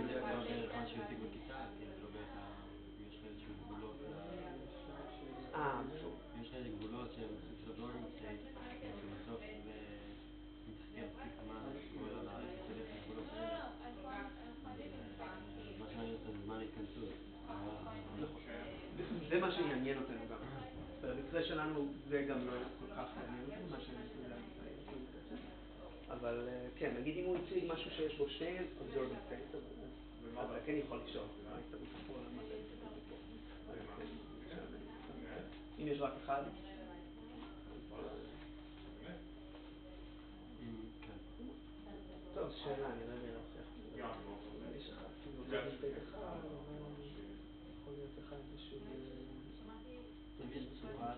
זה בערך מה שיוצאים בכיתה, לא בהכרח, יש לך איזשהו גבולות. יש לך איזה גבולות שהם סוג של דורינג סטייט, שבסוף מתחכה מספיק זמן, כל הדבר, יש לך איזה גבולות האלה. מה שאני עושה זה זמן התכנסות. זה מה שיעניין אותנו גם. במקרה שלנו זה גם לא כל כך מעניין אותנו, מה שאני עושה זה אבל כן, נגיד אם הוא הציג משהו שיש בו שני observing states, אז אתה כן יכול לשאול מה הסתברות פה, מה זה הסתברות פה. אם יש רק אחד, טוב, שאלה, אני לא יודע איך יש לך, כאילו observing state אחד, איזשהו... אם יש צורה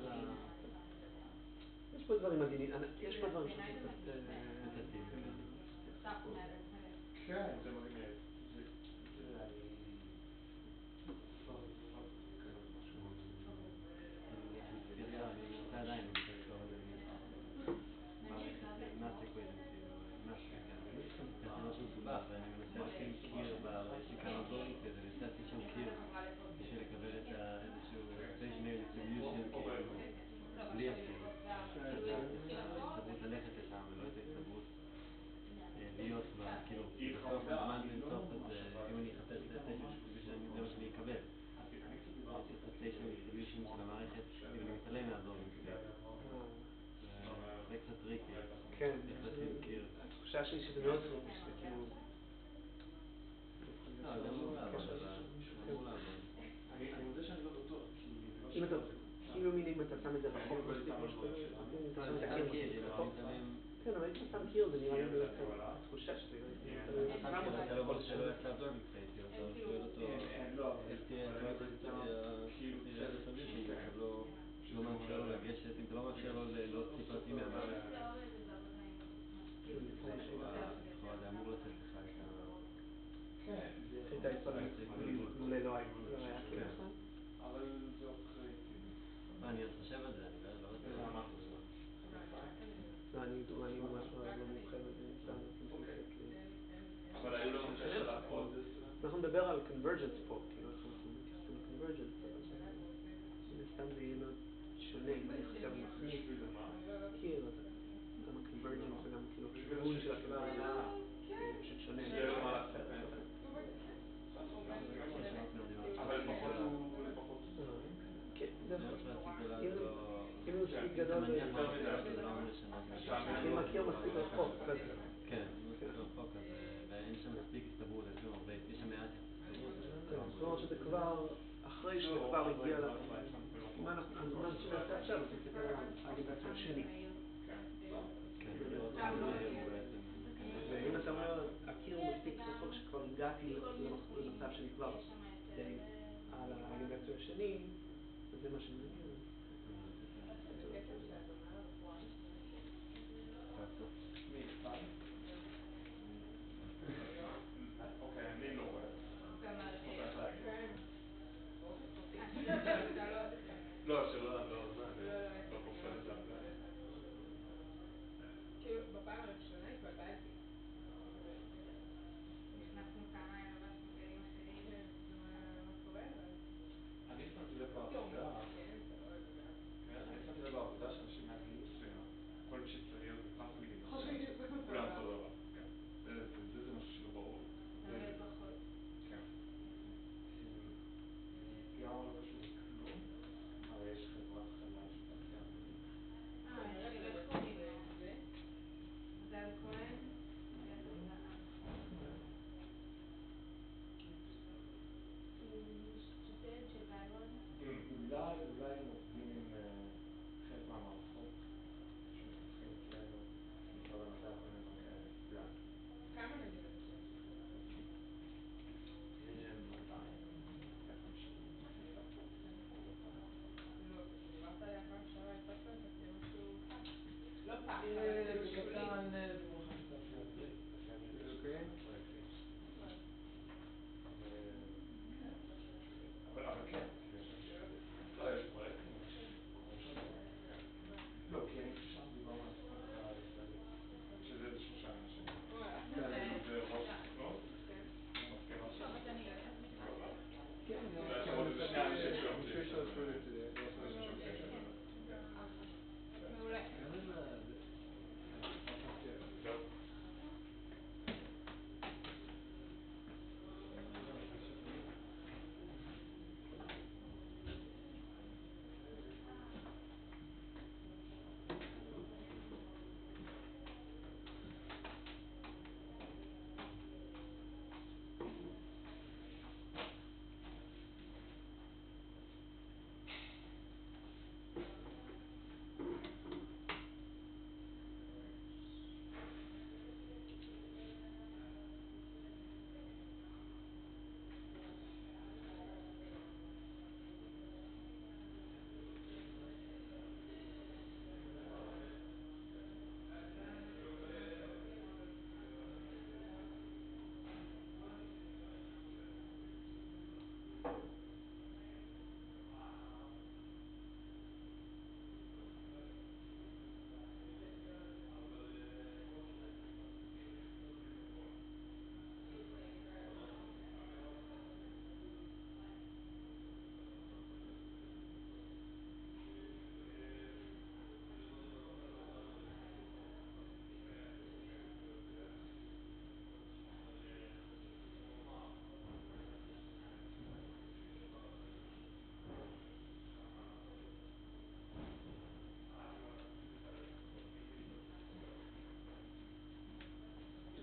יש פה דברים מדהימים, יש פה דברים שאני קצת... כן, זה מגניב. זה אתה עדיין רוצה לחשוב על מערכת math equation, זה משהו מסובך, ואני מנסה לשים קיר, יש לי כמה דברים כזה, אני מנסה לשים שם קיר בשביל לקבל את איזשהו stationary distribution, כאילו, בלי הקיר, ההסתברות ללכת לשם ולא את ההסתברות להיות בה, כאילו, בסוף הזמן לנסוף, אז אם אני אחפש את ה-stationary distribution, זה מה שאני אקבל. צריך את ה-stationary distribution של המערכת, אם אני מתעלם מהדברים כזה. זה קצת טריקי. כן, צריך לשים קיר. התחושה שלי שזה מאוד טריקי, שזה כאילו... זה אמור לעבוד, אבל זה אמור לעבוד. אני מודה שאני לא בטוח, כי אם אתה... כאילו אם אתה שם את זה רחוק מספיק כמו שאתה... אם אתה שם את הקיר מספיק רחוק... כן, אבל אם אתה שם קיר זה נראה לי יותר... התחושה שזה... אתה לא רוצה לא יעשה absorbing state, אתה שואל אותו... תראה את הסוליושן, אתה לא מאפשר לו לגשת, אם אתה לא מאפשר לו להוציא פרטים מהמערכת. זה אמור לתת לך את ה... כן, את ההסתברות, אולי לא היה קיר בכלל? אבל זה לא קריטי. אני עוד חושב על זה, אני לא רוצה למה. אני ממש לא מומחה בזה, סתם מתעסק לי. אבל היו לנו שאלה עוד. אנחנו נדבר על Convergence פה, כאילו איך אנחנו מתייחסים ל-Convergence, אבל מן הסתם זה יהיה מאוד שונה, אם אני עכשיו מכניס קיר, אז גם ה-Convergence וגם כאילו הכיוון של ה-Convergence זה פשוט שונה. זה לא מה לעשות. אבל לפחות הוא... כן, זה מה שרציתי לעשות... אם הוא מספיק גדול... זה לא אמור לשנות. אם הקיר מספיק רחוק, אז... כן, מספיק רחוק, אז... ואין שם מספיק הסתברות, יש שם מעט הסתברות. זאת אומרת שזה כבר... אחרי שזה כבר הגיע ל... מה שנעשה עכשיו, אז נסתכל על האגנבקטור השני. ואם אתה אומר, הקיר הוא מספיק רחוק שכבר הגעתי למצב שאני כבר די על האגנבקטור השני, אז זה מה שמעניין. מי אחד? אוקיי, אני לא רואה. לא, שלא, לא פופל את זה. כאילו, בפעם הראשונה התבלבלתי. נכנסנו כמה לבשנו כלים אחרים, מה קורה, אבל... אני שמתי לב בעבודה, שאנשים מהגיל מסוים, כל מי שצריך להיות בפעם הגיל מסוים, כולם אותו דבר. זה משהו שלא ברור. כן. גם לא קשור לכלום, אבל יש חברת חלל שפתחה. רגע, איך קוראים לזה? זל כהן? סטודנט של גיירון? אולי הם עובדים עם חלק מהמערכות שמפתחים אצלנו, משרד המדע, כל מיני דברים כאלה. אולי. כמה נגיד אתה חושב שזה? 200, 150. לא, כשדיברת עליה פעם שעברה, הצלחת לתקן משהו פח. לא פח, אבל זה זה שולי. קטן, זה מוכן שתעשייה אווירית. תעשייה אווירית. אוקיי. פרויקטים. אבל כן, לא, יש פרויקטים, קוראים שם דברים, כן. לא, כי אני חושב שאנחנו דיברנו על הסוכנות החלל הישראלית, שזה איזה 3 אנשים. זה ראש הסוכנות, מזכירה של הסוכנות. כן, זה 2 אנשים שעובדים. I'm sure she'll approve it today. מעולה.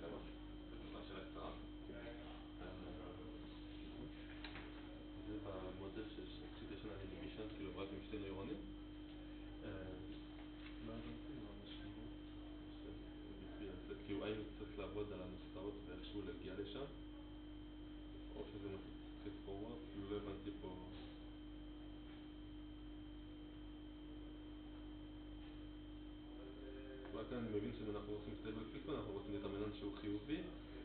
למה? השאלה קצרה? זה במודל של excitation and inhibition, כאילו רק עם שתי נוירונים. לא הבנתי מה המשמעות. כאילו האם צריך לעבוד על הנוסחאות ואיכשהו להגיע לשם, או שזה מתחיל forward, כאילו לא הבנתי פה. רק אני מבין שאם אנחנו עושים stable frequency אנחנו רוצים דטרמיננט שהוא חיובי,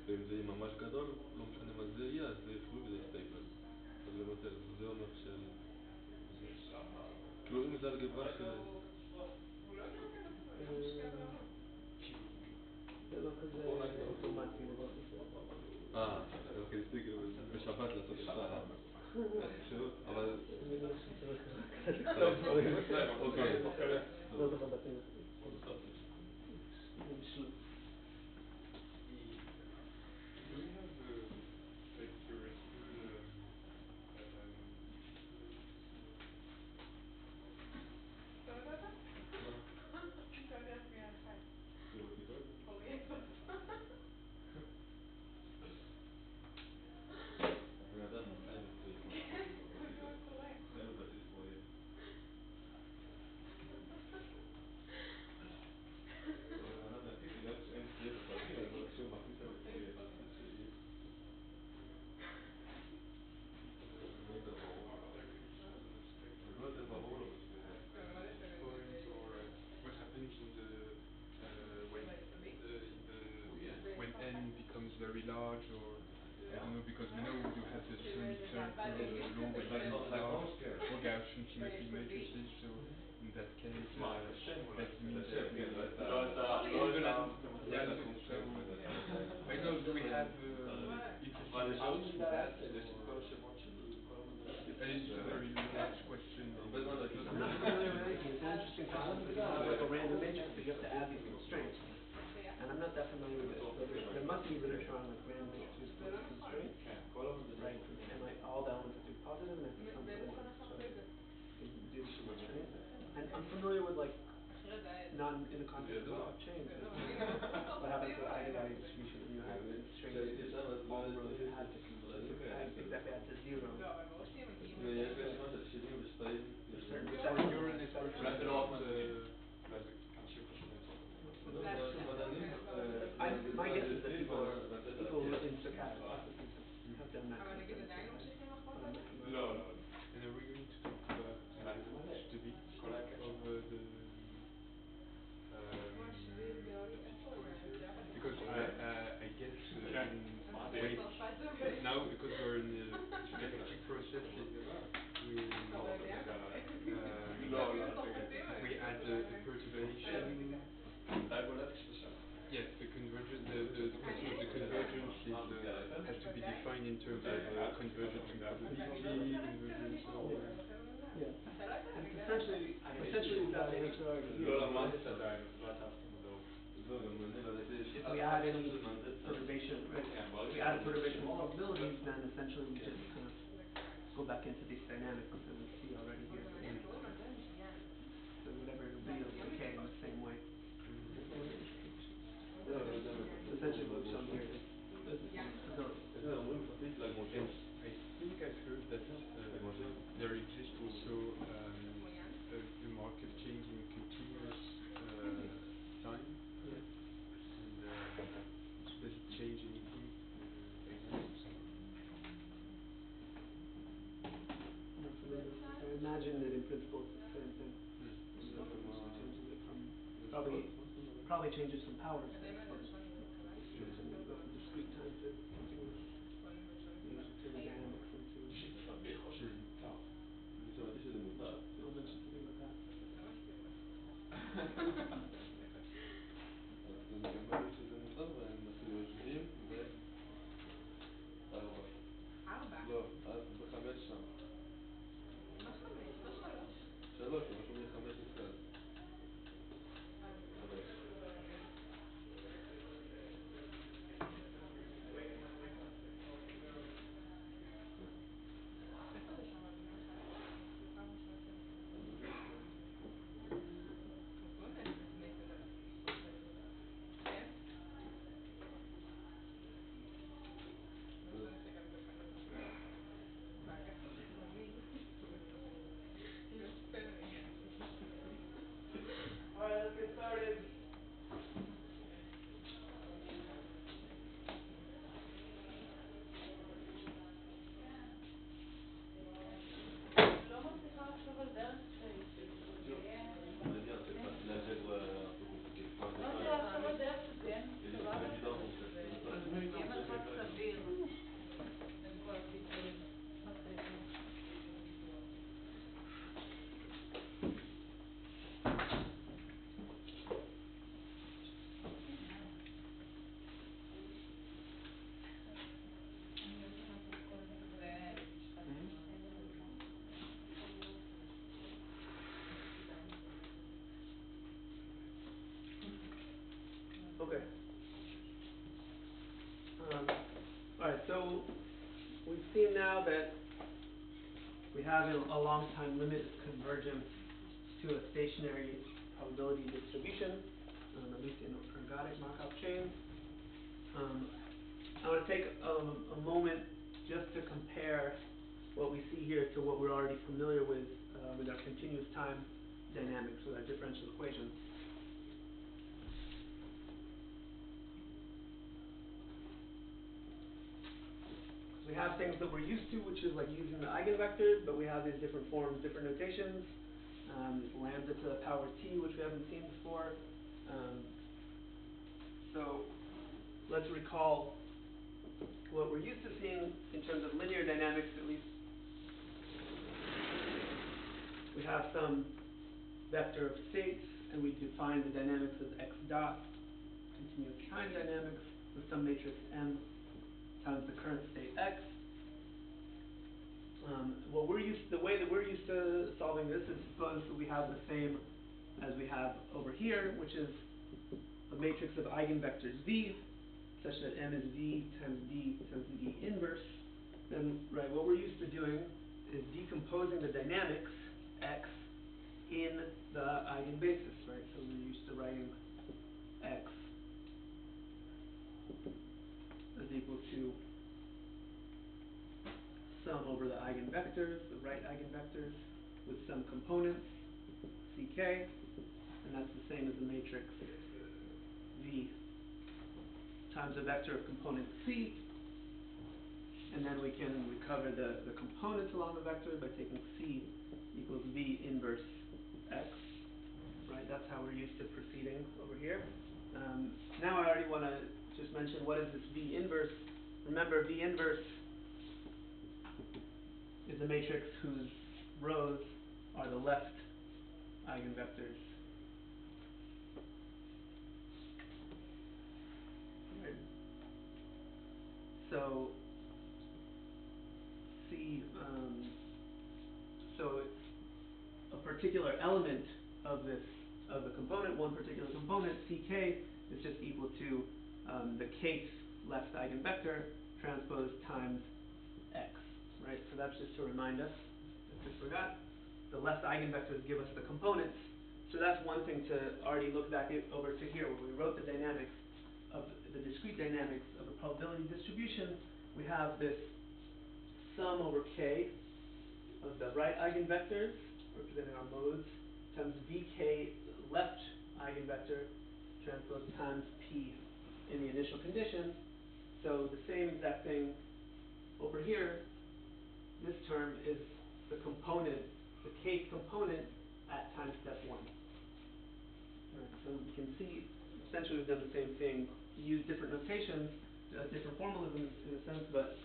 ואם זה יהיה ממש גדול, לא משנה מה זה יהיה, אז זה יהיה חיובי וזה יהיה stable. אז באמת זה אומר של... כאילו אם זה אלגברה ש... זה לא כזה אוטומטי לדעתי. אוקיי, ניסיתי כאילו בשבת לעשות את החישוב, אבל... אני מניח שצריך רק לכתוב דברים. אוקיי. לא זוכר בעצמי. שלו. Do we have like theoretical what happens in the when n becomes very large, or I don't know, because we know you have the semicircle, long large, or Gaussian symmetric matrices, so in that case that means that we I know, do we have interesting results for that? And it's a very large question. I'm not familiar with anything. It's an interesting question because you have like a random matrix, but you have to add these constraints. And I'm not that familiar with it. So there must be literature on like random matrices with constraints. Right? And like all the elements have to be positive and have to come from one. So you can do some constraints. And I'm familiar with like not in the context of chains. What happens with eigenvalue distribution when you have constraints? All rows add to exactly add to zero. So in neural networks, my guess is that people in stochastic processes have done that kind of thing. But I'm not familiar. And are we going to talk about stability of the physical material? Because I guess now, because we're in the stochastic process, we add the perturbation. Yes, the convergence. The question of the convergence has to be defined in terms of convergence and probability, convergence of... Yeah. And it's essentially we've got the answer already here. If we add any perturbation, right? If we add a perturbation of probabilities, then essentially we just kind of go back into these dynamics that we see already here. So whatever it'll be, it'll decay in the same way. Essentially what we've shown here is stability. And I think I've heard that there exists also a mark of change in continuous time. Yeah. And does it change anything for the dynamics? Not familiar with this. I imagine that in principle it's the same thing. Changes it from probably changes from powers. You go from discrete time to continuous. You use the thermodynamics into לא, אז זה 5 שם. מה 5? לא 3. 3, זה רשום לי 5 נפרד. 5. איפה זה שם? אני לא יודעת. זה פעם ראשונה שאני שומעת. אנחנו קוראים ל-estimated כן? לא משנה שגם ככה באגף התכנוני יש ספלרים. Alright, let's get started. לא מצליחה לחשוב על דרך שזה יהיה... זה עניין של לאלגברה פרוקומפלקטיבית. לא מצליחה לחשוב על דרך שזה יהיה מסתובב יותר, שזה יהיה מרחק סביר בין כל הסיפורים. Okay. Alright, so we've seen now that we have a long time limit of convergence to a stationary probability distribution, at least in ergodic Markov chains. I want to take a moment just to compare what we see here to what we're already familiar with our continuous time dynamics, with our differential equations. We have things that we're used to, which is like using the eigenvectors, but we have these different forms, different notations. Lambda to the power t, which we haven't seen before. So let's recall what we're used to seeing in terms of linear dynamics, at least. We have some vector of states, and we define the dynamics as x dot, continuous time dynamics, with some matrix m times the current state x. The way that we're used to solving this is suppose that we have the same as we have over here, which is a matrix of eigenvectors v, such that m is v times d times the d inverse. Then, right, what we're used to doing is decomposing the dynamics x in the eigenbasis, right? So we're used to writing x is equal to sum over the eigenvectors, the right eigenvectors, with some components, ck, and that's the same as the matrix v times a vector of component c, and then we can recover the components along the vector by taking c equals v inverse x, right? That's how we're used to proceeding over here. Now I already want to just mention what is this v inverse. Remember, v inverse is a matrix whose rows are the left eigenvectors. Right. So so a particular element of the component, one particular component, ck, is just equal to the kth left eigenvector transpose times x, right? So that's just to remind us, if we forgot, the left eigenvectors give us the components. So that's one thing to already look back over to here, where we wrote the dynamics of the discrete dynamics of a probability distribution. We have this sum over k of the right eigenvectors, representing our modes, times vk left eigenvector transpose times p in the initial condition. So the same exact thing over here. This term is the component, the kth component at time step 1. Right, so we can see essentially we've done the same thing. We use different notations, different formalisms in a sense, but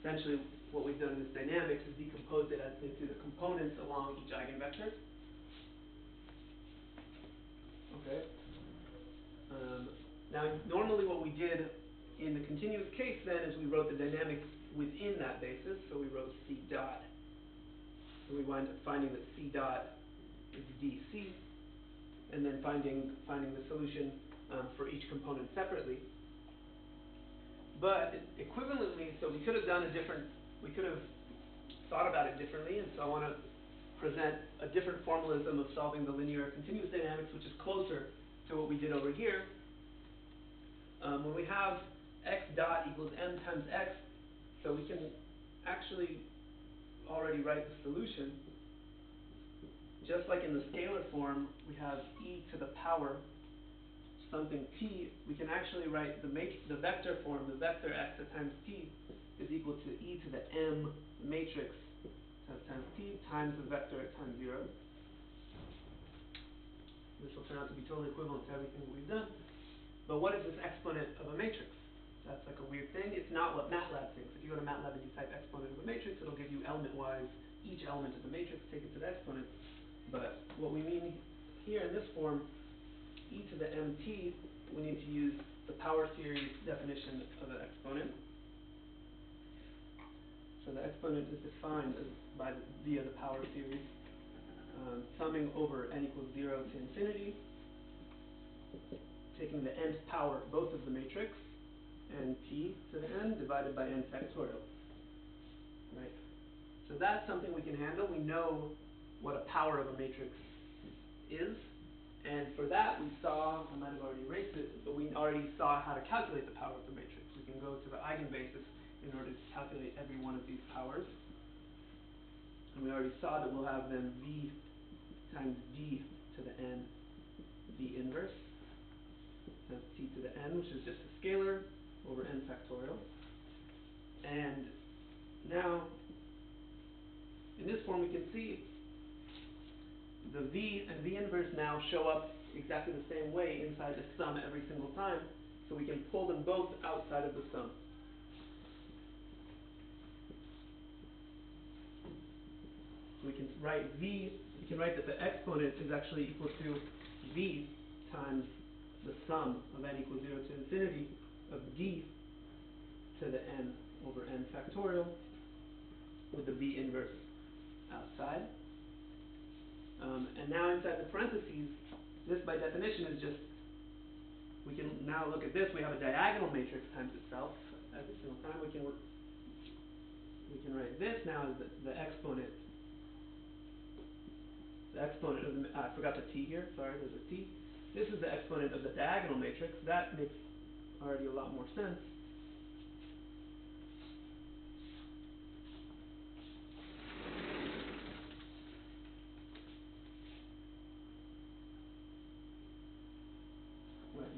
essentially what we've done in this dynamics is decomposed it into the components along each eigenvector. Okay. Now, normally what we did in the continuous case then is we wrote the dynamics within that basis, so we wrote C dot. So we wind up finding that C dot is dc, and then finding the solution for each component separately. But equivalently, so we could have thought about it differently, and so I want to present a different formalism of solving the linear continuous dynamics, which is closer to what we did over here. When we have x dot equals m times x, so we can actually already write the solution. Just like in the scalar form, we have e to the power something t, we can actually write the vector form, the vector x times t is equal to e to the m matrix times t times the vector at time 0. This will turn out to be totally equivalent to everything that we've done. But what is this exponent of a matrix? That's like a weird thing. It's not what MATLAB thinks. If you go to MATLAB and you type exponent of a matrix, it'll give you element-wise each element of the matrix, take it to the exponent. But what we mean here in this form, e to the mt, we need to use the power series definition of an exponent. So the exponent is defined via the power series, summing over n equals 0 to infinity, taking the nth power, both of the matrix, and t to the n divided by n factorial. Right? So that's something we can handle. We know what a power of a matrix is. And for that, we saw, I might have already erased it, but we already saw how to calculate the power of the matrix. We can go to the eigenbasis in order to calculate every one of these powers. And we already saw that we'll have then v times d to the n, v inverse, times t to the n, which is just a scalar over n factorial. And now, in this form, we can see the v and v inverse now show up exactly the same way inside the sum every single time, so we can pull them both outside of the sum. So we can write that the exponent is actually equal to v times the sum of n equals 0 to infinity of d to the n over n factorial with the v inverse outside. And now inside the parentheses, this by definition is just, we can now look at this, we have a diagonal matrix times itself every single time. We can write this now as the exponent. The exponent of the, I forgot the t here, sorry, there's a t. This is the exponent of the diagonal matrix. That makes already a lot more sense.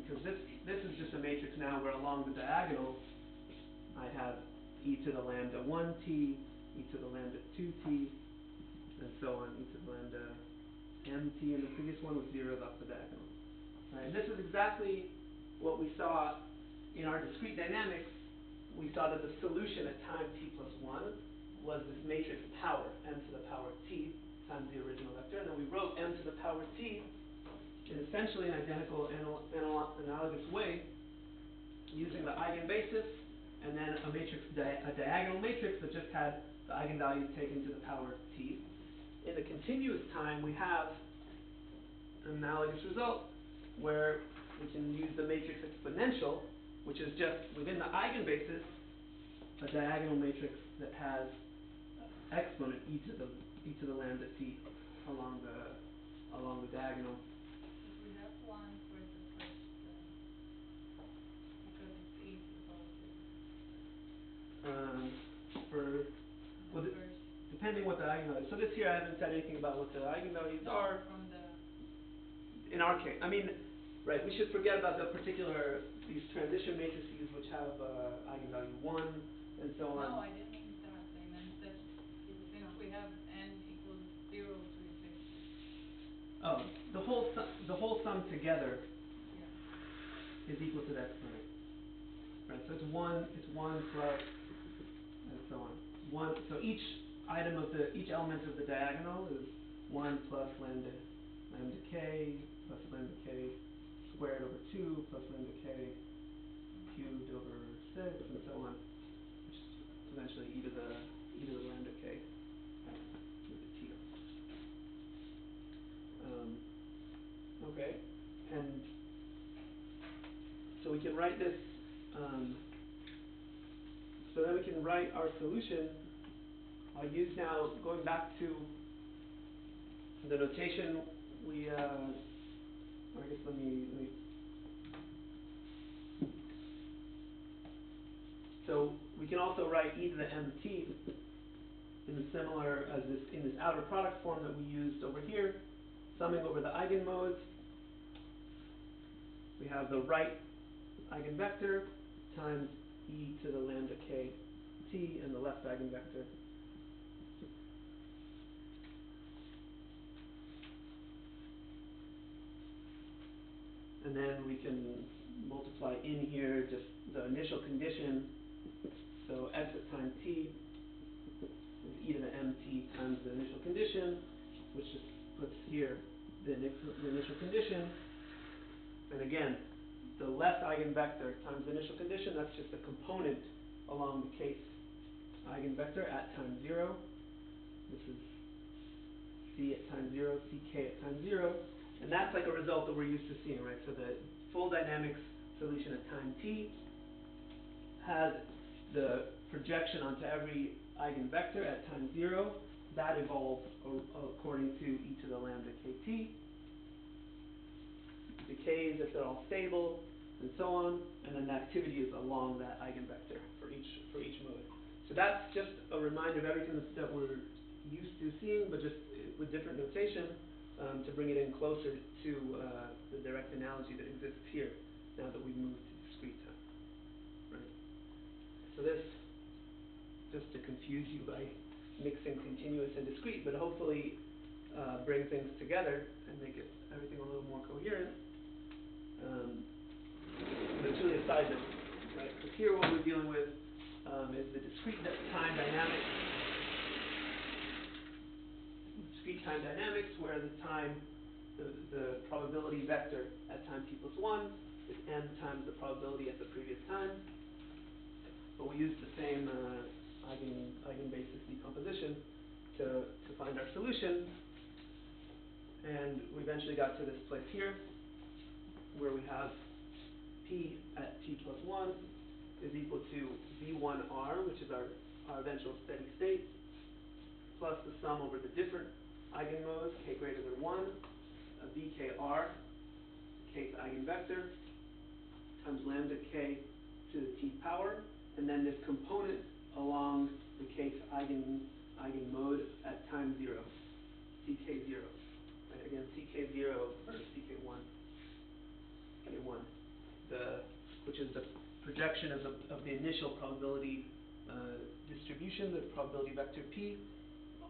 Because this is just a matrix now where along the diagonal I have e to the lambda 1t, e to the lambda 2t, and so on, e to the lambda mt, and the previous one was zeros off the diagonal. Right? And this is exactly what we saw in our discrete dynamics. We saw that the solution at time t plus 1 was this matrix power, m to the power t times the original vector, and then we wrote m to the power t in essentially an identical analogous way, using the eigenbasis and then a matrix, a diagonal matrix that just had the eigenvalues taken to the power t. In the continuous time, we have an analogous result where we can use the matrix exponential, which is just within the eigenbasis a diagonal matrix that has exponent e to the lambda t along the diagonal. We have one for the first, because it's e to the power 2. Well, depending what the eigenvalue is. So this here I haven't said anything about what the eigenvalues are. From the in our case, I mean, right, we should forget about these transition matrices which have eigenvalue 1 and so on. No, I didn't mean that. I meant that since we have n equals 0 to infinity. Oh, the whole sum together Yeah. is equal to the exponent. Right, so it's one plus and so on. So each element of the diagonal is 1 plus lambda k plus lambda k squared over 2 plus lambda k cubed over 6 and so on. eventually e to the lambda k with the t. Okay, and so we can write this. So then we can write our solution. I'll use now, going back to the notation we, I guess let me, so we can also write e to the mt in the similar as this, in this outer product form that we used over here, summing over the eigenmodes. We have the right eigenvector times e to the lambda k t, and the left eigenvector. And then we can multiply in here just the initial condition. So x at time t is e to the mt times the initial condition, which just puts here the initial condition. And again, the left eigenvector times the initial condition, that's just a component along the case eigenvector at time 0. This is c at time 0, ck at time 0. And that's like a result that we're used to seeing, right? So the full dynamics solution at time t has the projection onto every eigenvector at time 0. That evolves according to e to the lambda kt. Decays if they're all stable, and so on. And then the activity is along that eigenvector for each mode. So that's just a reminder of everything that we're used to seeing, but just with different notation. To bring it in closer to the direct analogy that exists here, now that we've moved to discrete time. Right? So this, just to confuse you by mixing continuous and discrete, but hopefully bring things together and make everything a little more coherent. But it's really a side note, right? Because here what we're dealing with is the discrete time dynamics. Discrete time dynamics, where the time, the probability vector at time t plus 1 is n times the probability at the previous time. But we use the same eigenbasis decomposition to find our solution. And we eventually got to this place here, where we have p at t plus 1 is equal to v1r, which is our eventual steady state, plus the sum over the different eigenmodes, k greater than 1, vkr, kth eigenvector, times lambda k to the t power, and then this component along the kth eigenmode at time 0, ck0. Right? Again, ck0 or ck1, k1, which is the projection of the initial probability distribution, the probability vector p,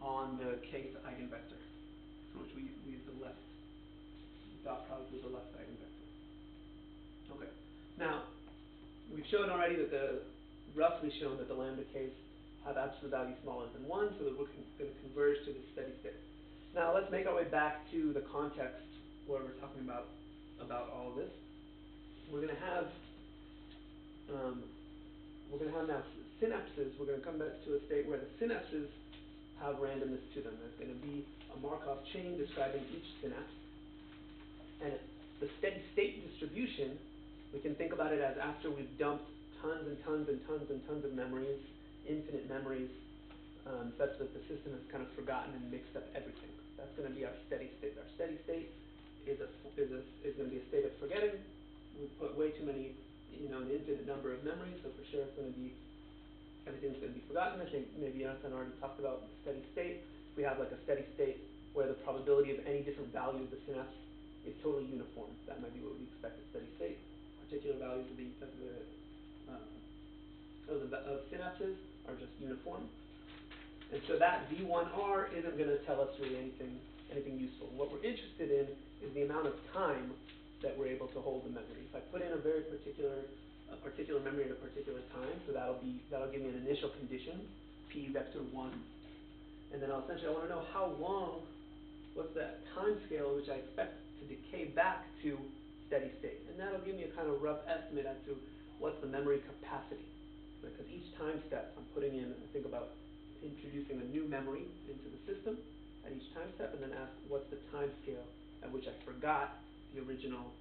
on the kth eigenvector, for which we use the left dot product with the left eigenvector. Okay. Now, we've shown already that roughly shown that the lambda k's have absolute value smaller than 1, so that we're going to converge to the steady state. Now, let's make our way back to the context where we're talking about all of this. We're going to have now synapses. We're going to come back to a state where the synapses have randomness to them. There's going to be a Markov chain describing each synapse. And the steady state distribution, we can think about it as after we've dumped tons and tons and tons and tons of memories, infinite memories, such that the system has kind of forgotten and mixed up everything. That's going to be our steady state. Our steady state is going to be a state of forgetting. We put way too many, an infinite number of memories, so for sure it's going to be, everything's going to be forgotten. I think maybe Jonathan already talked about steady state. We have like a steady state where the probability of any different value of the synapse is totally uniform. That might be what we expect at steady state. Particular values of synapses are just uniform. And so that V1R isn't going to tell us really anything useful. What we're interested in is the amount of time that we're able to hold the memory. If I put in a particular memory at a particular time, so that'll give me an initial condition, p vector 1, and then I want to know how long, what's that time scale which I expect to decay back to steady state, and that'll give me a kind of rough estimate as to what's the memory capacity. Because each time step I'm putting in, I think about introducing a new memory into the system at each time step, and then ask what's the time scale at which I forgot the original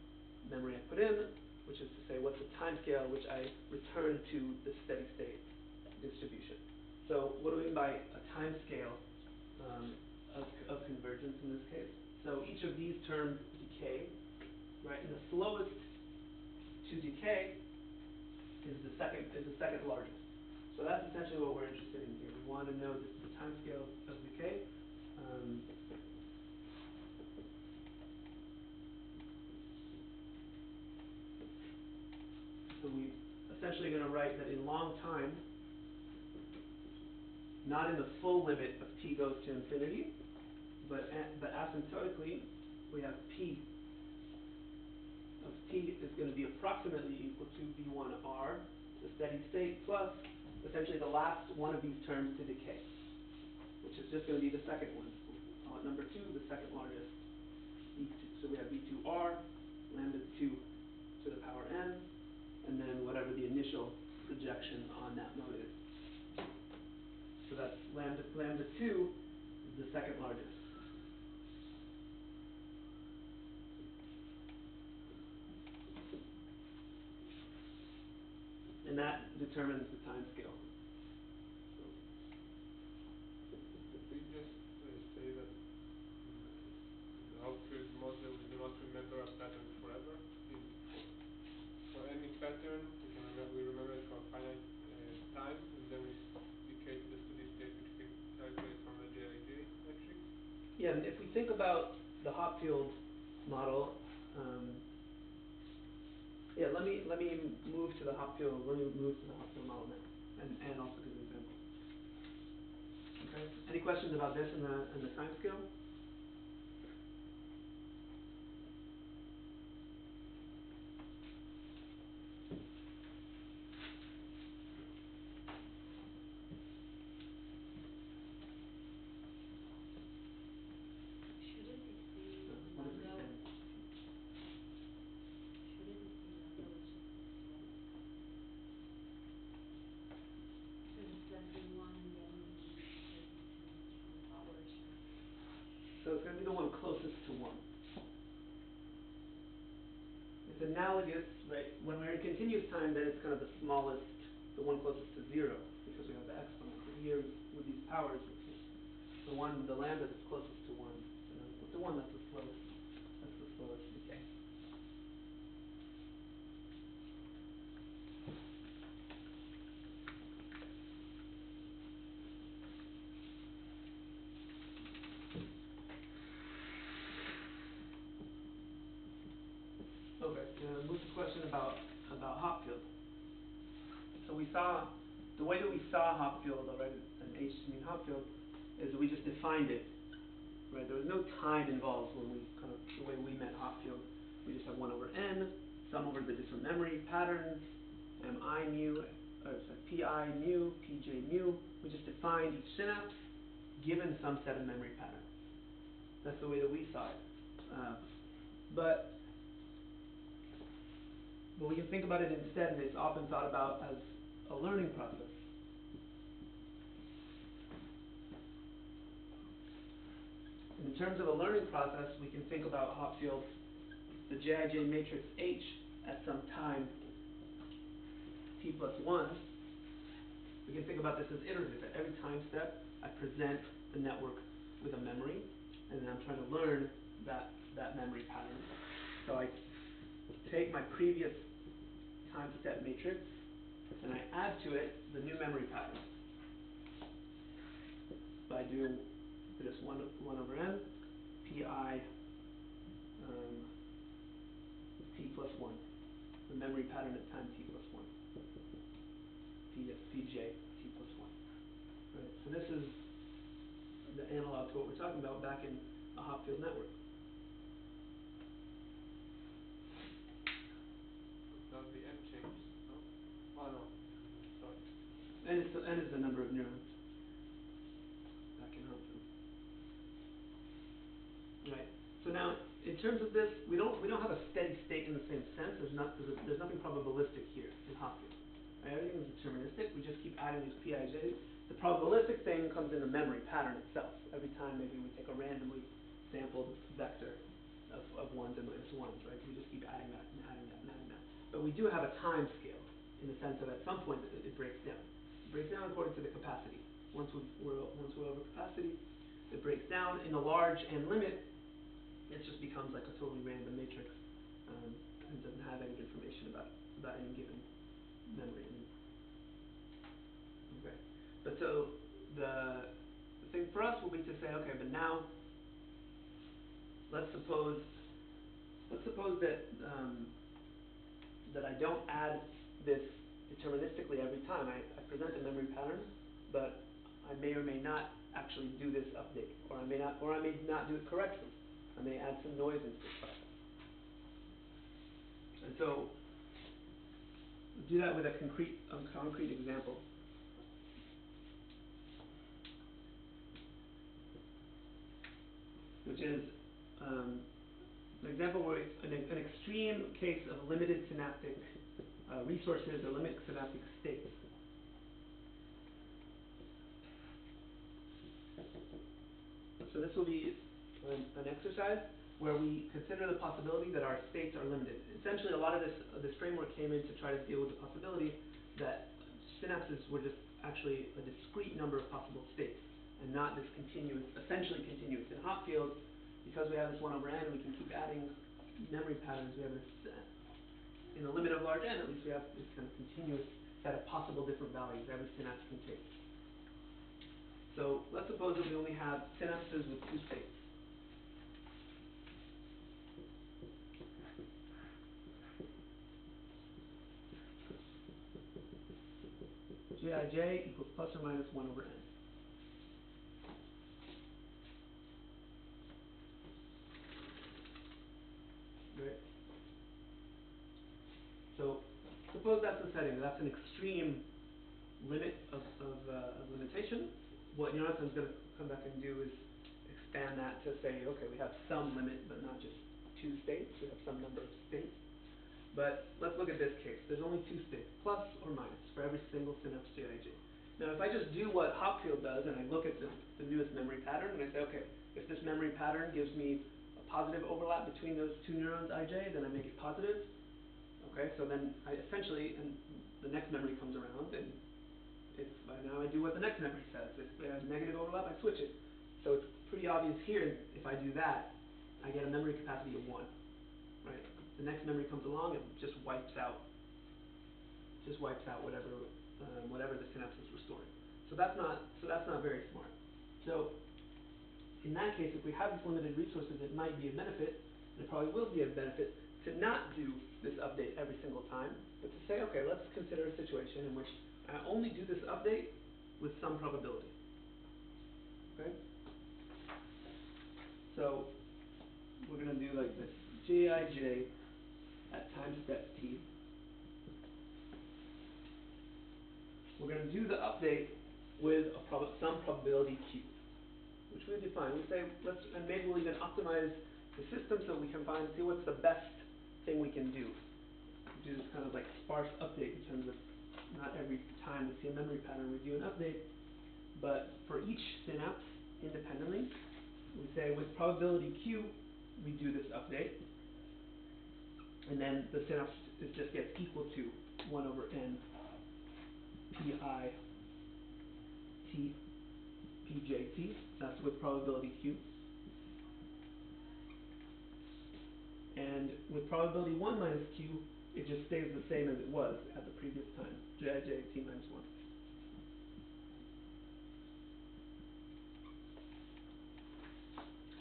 memory I put in, which is to say what's the time scale at which I return to the steady state distribution. So what do we mean by a time scale of convergence in this case? So each of these terms decay, right? And the slowest to decay is the second largest. So that's essentially what we're interested in here. We want to know the time scale of decay. So we essentially going to write that in long time, not in the full limit of t goes to infinity, but asymptotically, we have p of t is going to be approximately equal to v1r, the steady state, plus essentially the last one of these terms to decay, which is just going to be the second one. Number 2, the second largest, v2. So we have v2r, lambda 2 to the power n, and then whatever the initial projection on that node is. So that's lambda 2 is the second largest. And that determines the time scale. Did we just say that the Hopfield model we do not remember a pattern forever? For any pattern, we remember it for a finite time, and then we decay to the steady state, which we can calculate from the Jij matrix. Yeah, and if we think about the Hopfield model, let me move to the Hopfield. Let me move to the Hopfield model now, and also give an example. Okay. Any questions about this and the time scale? Shouldn't it be What does it lambda? say? Shouldn't it be lambda, which is slow? Because it's less than 1, and the other one is closer to 1 power, so. So it's going to be the one closest to 1. It's analogous, right? When we're in continuous time, then it's kind of the smallest, the one closest to 0, because we have the exponent. But here, with these powers, it's the lambda that's closest to 1. With the one that's the slowest decay. Okay, move to question about Hopfield. So we saw, the way that we saw Hopfield already, an H to mean Hopfield, is that we just defined it, right? There was no time involved when we the way we met Hopfield. We just have 1 over n, sum over the different memory patterns, pi mu, pj mu. We just defined each synapse, given some set of memory patterns. That's the way that we saw it. But we can think about it instead, and it's often thought about as a learning process. In terms of a learning process, we can think about Hopfield, the Jij matrix H at some time t plus 1. We can think about this as iterative. At every time step, I present the network with a memory, and then I'm trying to learn that memory pattern. So I take my previous time step matrix, and I add to it the new memory pattern by doing this 1 over n, pi t plus 1, the memory pattern at time t plus 1, pj t plus 1. Right. So this is the analog to what we're talking about back in a Hopfield network. Does the n change? No? Oh no. Sorry. N is the number of neurons back in Hopfield. Right. So now, in terms of this, we don't have a steady state in the same sense. There's nothing probabilistic here in Hopfield. Right? Everything is deterministic. We just keep adding these Pij's. The probabilistic thing comes in the memory pattern itself. Every time maybe we take a randomly sampled vector of ones and minus ones, right? We just keep adding that and adding that and adding that. But we do have a time scale in the sense that at some point it breaks down. It breaks down according to the capacity. Once we're over capacity, it breaks down. In the large n limit, it just becomes like a totally random matrix and doesn't have any information about any given memory. Okay. But so the thing for us will be to say, okay, but now let's suppose that that I don't add this deterministically every time. I present a memory pattern, but I may or may not actually do this update, or I may not do it correctly. I may add some noise into this process. And so we'll do that with a concrete example. Which is an example where an extreme case of limited synaptic resources or limited synaptic states. So this will be an exercise where we consider the possibility that our states are limited. Essentially, a lot of this framework came in to try to deal with the possibility that synapses were just actually a discrete number of possible states, and not this continuous, essentially continuous. In hot fields, because we have this 1 over n, we can keep adding memory patterns. We have this, in the limit of large n, at least we have this kind of continuous set of possible different values every synapse can take. So let's suppose that we only have synapses with 2 states. Gij equals plus or minus 1 over n. Right? So suppose that's the setting. That's an extreme limit of limitation. What Jonathan's going to come back and do is expand that to say, okay, we have some limit, but not just 2 states. We have some number of states. But let's look at this case. There's only 2 states, plus or minus, for every single synapse Gij. Now, if I just do what Hopfield does, and I look at the newest memory pattern, and I say, okay, if this memory pattern gives me a positive overlap between those 2 neurons Ij, then I make it positive. Okay, so then I essentially, and the next memory comes around, and if now I do what the next memory says. If they have negative overlap, I switch it. So it's pretty obvious here, if I do that, I get a memory capacity of 1. Right? The next memory comes along and just wipes out whatever the synapses were storing. So that's not very smart. So in that case, if we have these limited resources, it might be a benefit, and it probably will be a benefit, to not do this update every single time, but to say, okay, let's consider a situation in which I only do this update with some probability. Okay? So we're going to do like this. Jij at time step t. We're going to do the update with some probability q, which we define. We say, and maybe we'll even optimize the system so we can see what's the best thing we can do. We do this kind of like sparse update in terms of not every time we see a memory pattern we do an update, but for each synapse independently, we say with probability q, we do this update, and then the synapse just gets equal to 1 over n pi t pjt. That's with probability q. And with probability 1 minus q, it just stays the same as it was at the previous time. Jij t minus 1.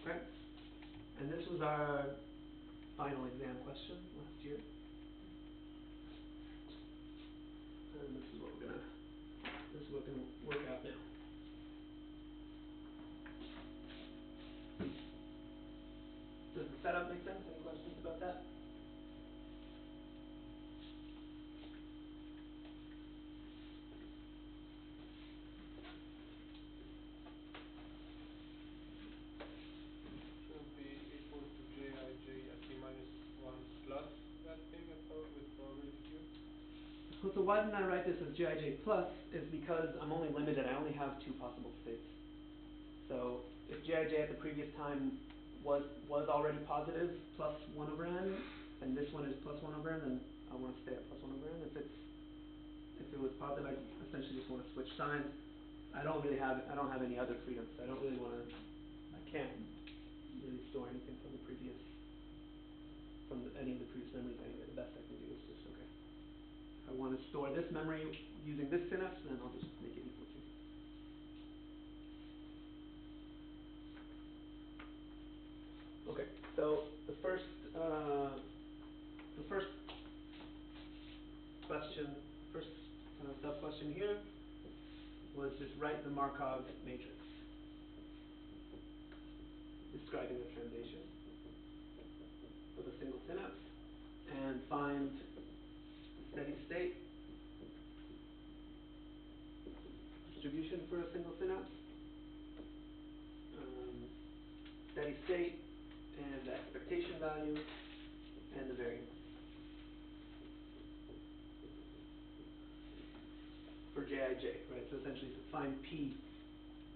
Okay? And this was our final exam question last year. And this is what we're gonna work out now. Does the setup make sense? Any questions about that? Should be equal to Jij at t minus 1 plus that thing with probability q? so why didn't I write this as Jij plus is because I'm only limited, I only have two possible states. So if Jij at the previous time was already positive plus 1 over n, and this one is plus 1 over n, then I want to stay at plus 1 over n. If it was positive, I essentially just want to switch signs. I don't have any other freedoms. I can't really store anything from any of the previous memories anyway. The best I can do is just, okay, if I want to store this memory using this synapse, then I'll just make it equal to. Okay, so the first question, sub-question here was just write the Markov matrix describing the translation of a single synapse and find the steady state distribution for a single synapse, steady state and the expectation value and the variance for Jij, right? So essentially to find P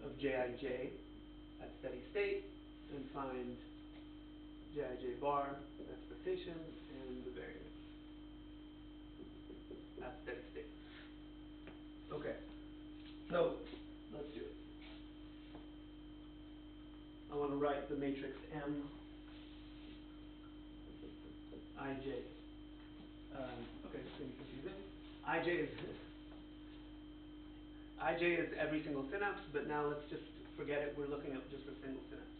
of Jij at steady state and find Jij bar, the expectation, and the variance at steady state. Okay, so let's do it. I want to write the matrix M Ij. Okay, this is going to be confusing. Ij is every single synapse, but now let's just forget it. We're looking at just a single synapse.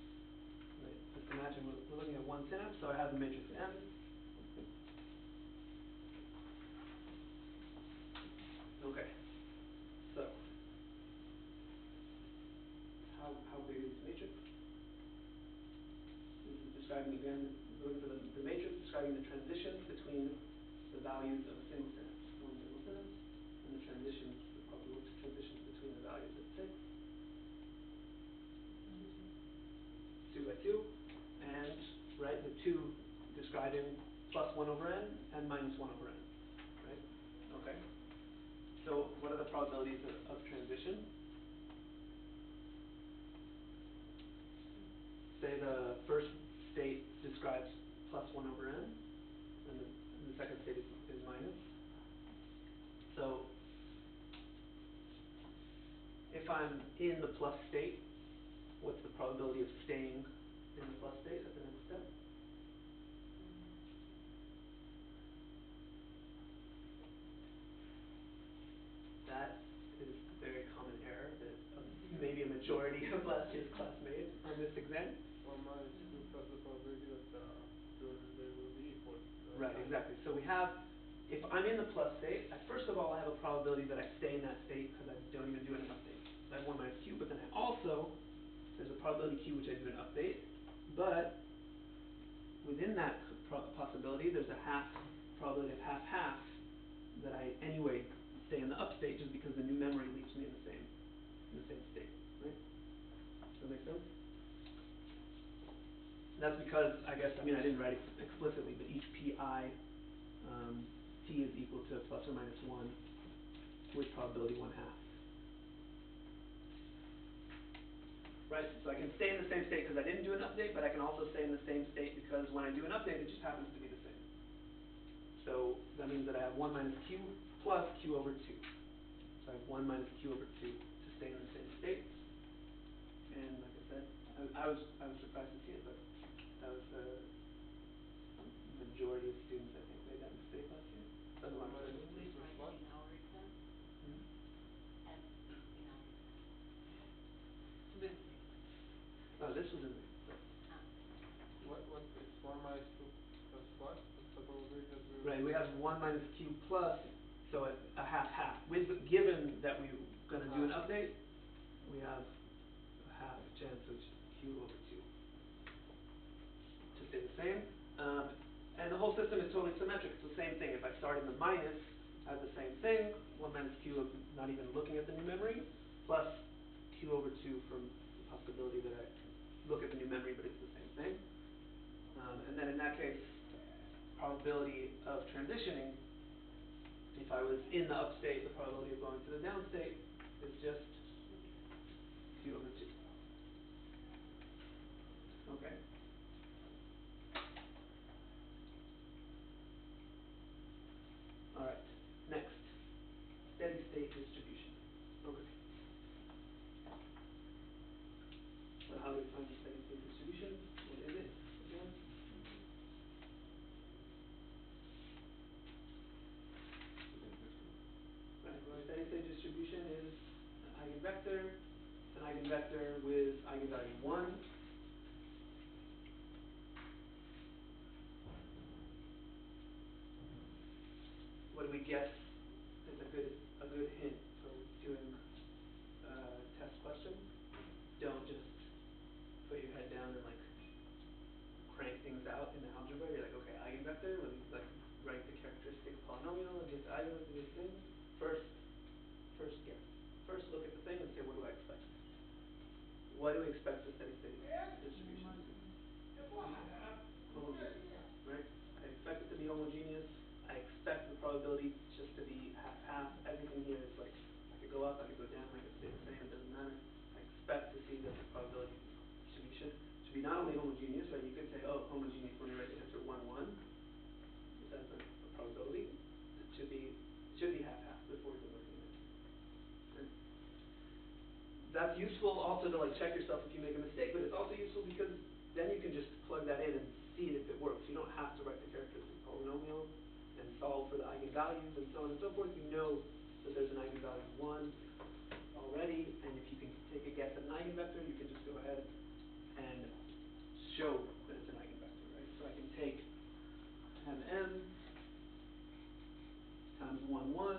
Right? Just imagine we're looking at one synapse, so I have the matrix M. Okay. So how big is this matrix? This is describing again, looking for the matrix describing the transitions between the values of a single synapse, one single synapse, and the transitions, the probability transitions between the values at 6, 2 by 2, and right the 2 describing plus 1 over n and minus 1 over n, right? Okay. So what are the probabilities of transition? Say the first state describes plus 1 over n, and the second state is minus. So if I'm in the plus state, what's the probability of staying in the plus state at the next step? That is a very common error that maybe a majority of last year's class made on this exam. 1 minus 2 plus the probability that they will be equal. Right, exactly. So we have, if I'm in the plus state, first of all I have a probability that I stay in that state because I don't even do any update. So I have 1 minus q, but then I also, there's a probability q which I do an update, but within that possibility there's a probability of half that I anyway stay in the up state just because the new memory leaves me in the same state, right? Does that make sense? That's because, I didn't write it explicitly, but each pi t is equal to plus or minus 1 with probability 1/2. Right, so I can stay in the same state because I didn't do an update, but I can also stay in the same state because when I do an update, it just happens to be the same. So that means that I have 1 minus q plus q over 2. So I have 1 minus q over 2 to stay in the same state. And like I said, I was surprised to see it, but that was the majority of students, I think, made that mistake last year. So Some minus larger. 2 plus what? Oh, this was in there. What, it's 1 minus 2 plus what? What's the probability that we will... Right, we have 1 minus q plus, so a half. Given that we're going to do an update, we have a half chance of q over 2 to stay the same. And the whole system is totally symmetric. It's the same thing. If I start in the minus, I have the same thing. 1 minus q of not even looking at the new memory, plus q over 2 from the possibility that I look at the new memory, but it's the same thing. And then in that case, probability of transitioning If I was in the up state, the probability of going to the down state is just Q over 2. Okay? Alright, next. Steady state distribution. Okay. So how do we find the steady state distribution? What is it again? Right, well, steady state distribution is an eigenvector. It's an eigenvector with eigenvalue 1. What do we guess is a good hint for doing test questions? Don't just put your head down and like crank things out in the algebra. You're like, okay, eigenvector, let me like write the characteristic polynomial and get the eigenvector of this thing. First guess. First look at the thing and say, what do I expect? What do we expect the steady state distribution to be? Homogeneous, right? I expect it to be homogeneous. I expect the probability just to be half-half. Everything here is like, I could go up, I could go down, I could stay the same, it doesn't matter. I expect to see that the probability distribution should be not only homogeneous, right? You could say, oh, homogeneous when you write the answer 1, 1. That's a probability. It should be half-half before even looking at it. Right? That's useful also to like check yourself if you make a mistake, but it's also useful because then you can just plug that in and see if it works. You don't have to write the characteristic polynomial and solve for the eigenvalues and so on and so forth. You know that there's an eigenvalue 1 already, and if you can take a guess at an eigenvector, you can just go ahead and show that it's an eigenvector, right? So I can take m times 1, 1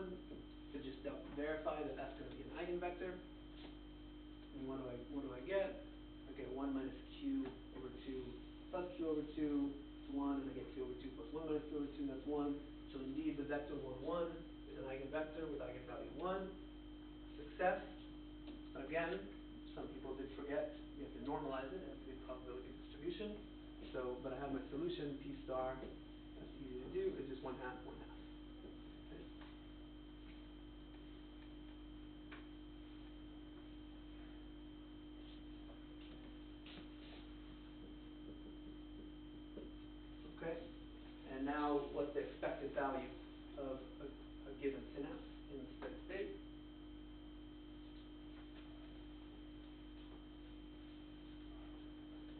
to just verify that that's going to be an eigenvector. And what do I get? I get 1 minus q over 2 plus q over 2 is 1, and I get q over 2 plus 1 minus q over 2, that's 1. So indeed, the vector 1, 1 is an eigenvector with eigenvalue 1. Success. Again, some people did forget, you have to normalize it, it has to be a probability distribution. So, but I have my solution, p star, that's easy to do, it's just 1/2, 1/2. Okay. Okay, and now what's the expected value of a given synapse in steady state?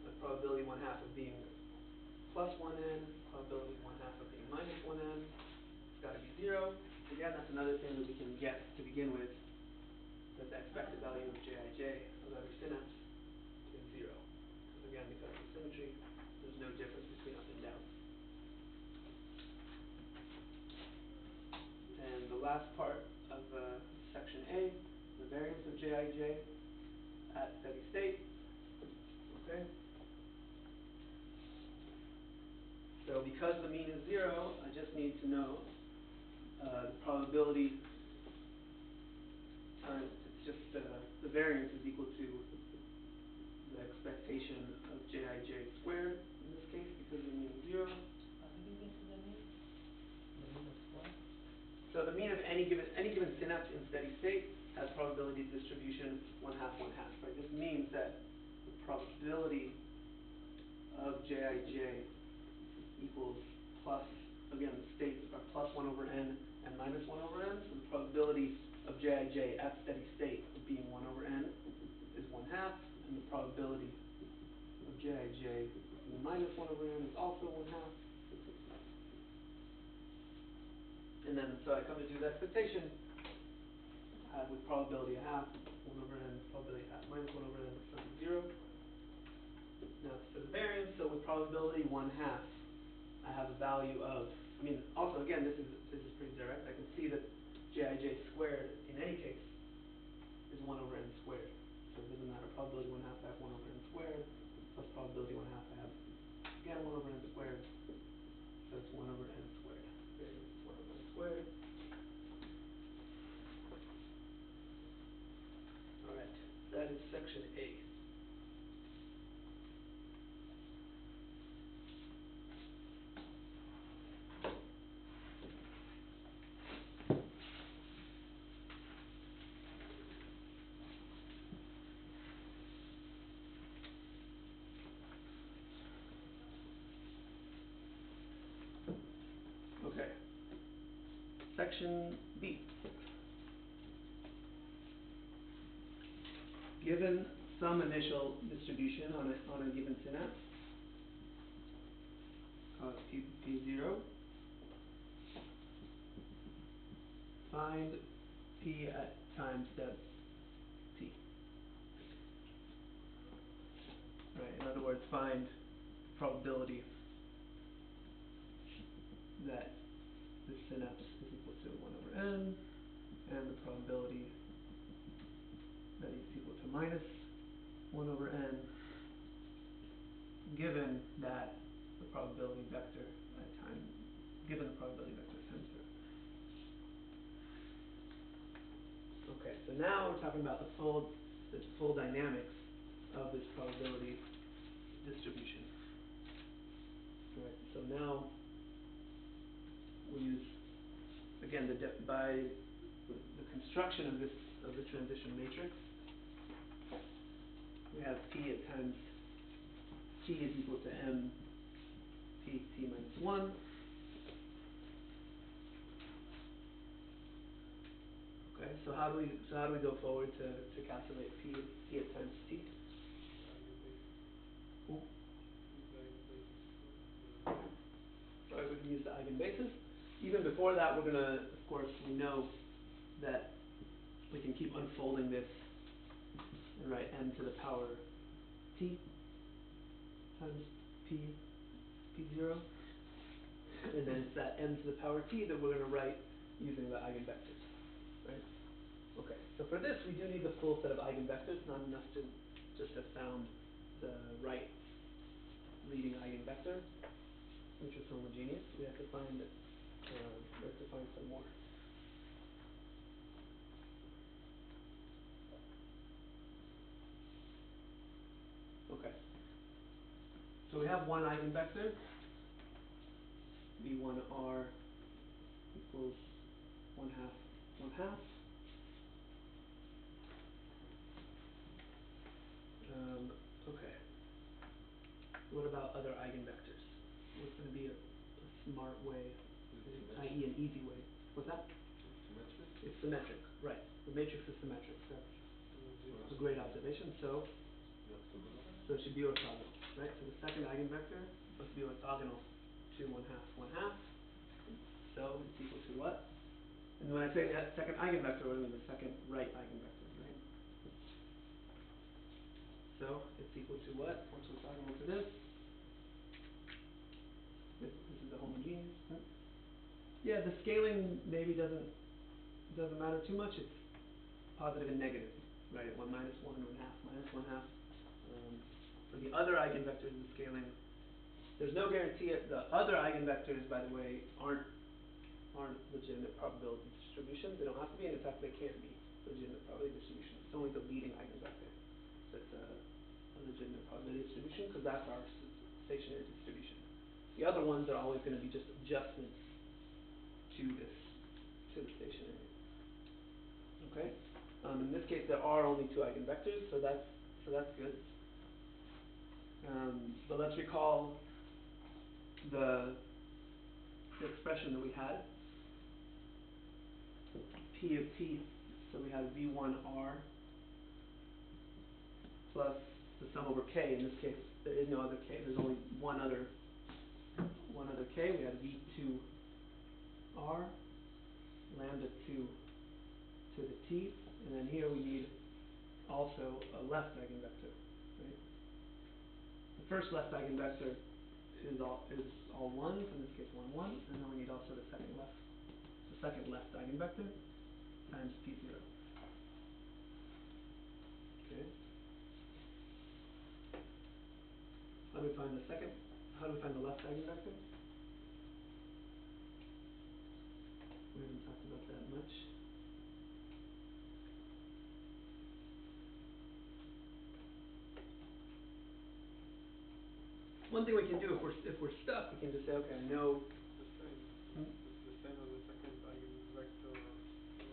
The probability 1/2 of being plus 1n, probability 1/2 of being minus 1n, it's got to be 0. Again, that's another thing that we can guess to begin with, that the expected value of jij of every synapse is 0. Because again, because of symmetry, there's no difference between up and down. And the last part of section A, the variance of jij at steady state. Okay. So because the mean is 0, I just need to know the probability times, it's just the variance is equal to the expectation of jij squared in this case because the mean is 0. How did you get to the mean? The mean of what? So the mean of any given synapse in steady state has probability distribution 1/2, 1/2. Right? This means that the probability of jij equals plus, again, the states are plus 1 over n and minus 1 over n. So the probability of jij at steady state of being 1 over n is 1/2, and the probability of jij being minus 1 over n is also 1/2. And then, so I come to do the expectation with probability 1/2, 1 over n, probability 1/2, minus 1 over n, sum of 0. Now for the variance, so with probability 1/2, I have a value of, I mean, also again, this is pretty direct. I can see that jij squared in any case is 1 over n squared. So it doesn't matter. Probability 1/2, I have 1 over n squared, plus probability 1/2, I have again 1 over n squared. So it's 1 over n squared. Variance is 1 over n squared. All right, that is section A. direction B. Given some initial distribution on a given synapse, P0, find P at time step T. Right, in other words, find probability that the synapse is equal to 1 over n, and the probability that it's equal to minus 1 over n, given that the probability vector at time, given the probability vector at time 0. Okay, so now we're talking about the full dynamics of this probability distribution. Right, so now we use, again, by the construction of the transition matrix, we have P at times T is equal to M P T minus 1. Okay, so how do we go forward to calculate P at times T? Ooh. Right, we can use the eigenbasis. Even before that, we're gonna, of course, we know that we can keep unfolding this and write n to the power t times p0, and then it's that n to the power t that we're gonna write using the eigenvectors, right? Okay, so for this we do need the full set of eigenvectors, not enough to just have found the right leading eigenvector, which is homogeneous. We have to find some more. Okay. So we have one eigenvector, v1r equals 1/2, 1/2. Okay. What about other eigenvectors? What's going to be a smart way, i.e. an easy way? What's that? Symmetric? It's symmetric, right. The matrix is symmetric. That's a great observation. So it should be orthogonal, right? So the second eigenvector must be orthogonal to 1/2, 1/2. So it's equal to what? And when I say that second eigenvector, I mean the second right eigenvector, right? So it's equal to what? What's orthogonal to this? This is the homogeneous. Hmm? Yeah, the scaling maybe doesn't matter too much. It's positive and negative, right? 1 minus 1, 1/2, minus 1/2. For the other eigenvectors, the scaling, there's no guarantee. The other eigenvectors, by the way, aren't legitimate probability distributions. They don't have to be, and in fact, they can't be legitimate probability distributions. It's only the leading eigenvector that's a legitimate probability distribution, because that's our stationary distribution. The other ones are always going to be just adjustments to the stationary. Okay. In this case, there are only 2 eigenvectors, so that's good. But let's recall the expression that we had. P of t, so we have v1r plus the sum over k. In this case, there is no other k. There's only one other k. We have v2r lambda 2 to the t, and then here we need also a left eigenvector, right? The first left eigenvector is all ones, in this case 1, 1, and then we need also the second left eigenvector times p0. Okay. How do we find the left eigenvector? We haven't talked about that much. One thing we can do if we're stuck, we can just say, okay, I know. The same. Hmm? It's the same as the second eigenvector on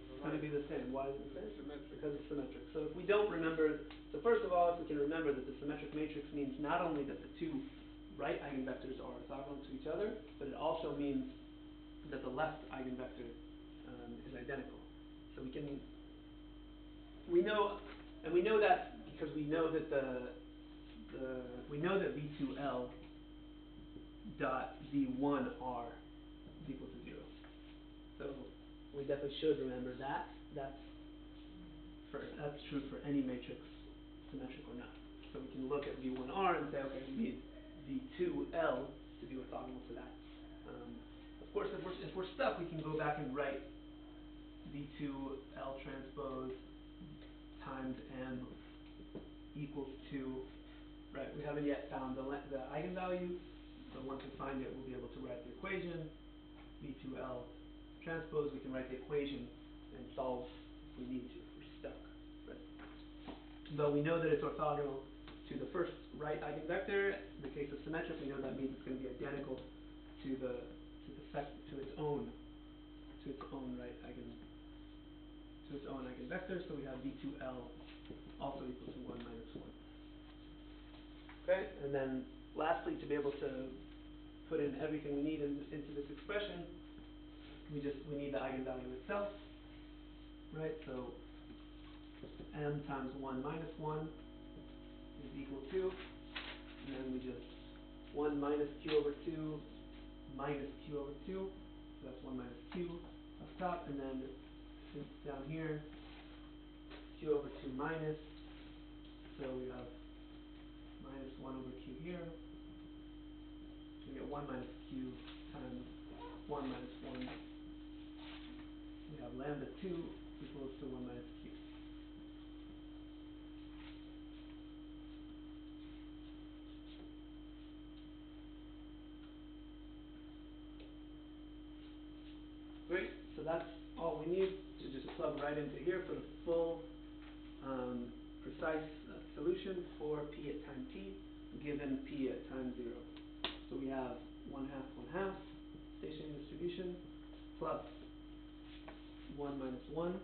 the It's right. going to be the same. Why is it the same? It's symmetric. Because it's symmetric. So if we don't remember, so first of all, if we can remember that the symmetric matrix means not only that the 2 right eigenvectors are orthogonal to each other, but it also means that the left eigenvector is identical. So we know that because we know that we know that V2L dot V1R is equal to 0. So we definitely should remember that. That's true for any matrix, symmetric or not. So we can look at V1R and say, okay, we need V2L to be orthogonal to that. Of course, if we're stuck, we can go back and write V2L transpose times M equals to, right, we haven't yet found the eigenvalue, but once we find it, we'll be able to write the equation. V2L transpose, we can write the equation and solve if we need to, if we're stuck. Right? Though we know that it's orthogonal to the first right eigenvector, in the case of symmetric, we know that means it's going to be identical to its own eigenvector. So we have V2L also equal to 1 minus 1. Okay, and then lastly, to be able to put in everything we need into this expression, we need the eigenvalue itself, right? So M times 1 minus 1 is equal to, and then we just 1 minus Q over 2 minus Q over 2, so that's 1 minus Q up top, and then since down here, Q over 2 minus, so we have minus 1 over Q here, so we get 1 minus Q times 1 minus 1. We have lambda 2 equals to 1 minus Q. Great, so that's all we need to just plug right into here for the full precise solution for P at time t, given P at time 0. So we have 1/2, 1/2 stationary distribution plus 1 minus 1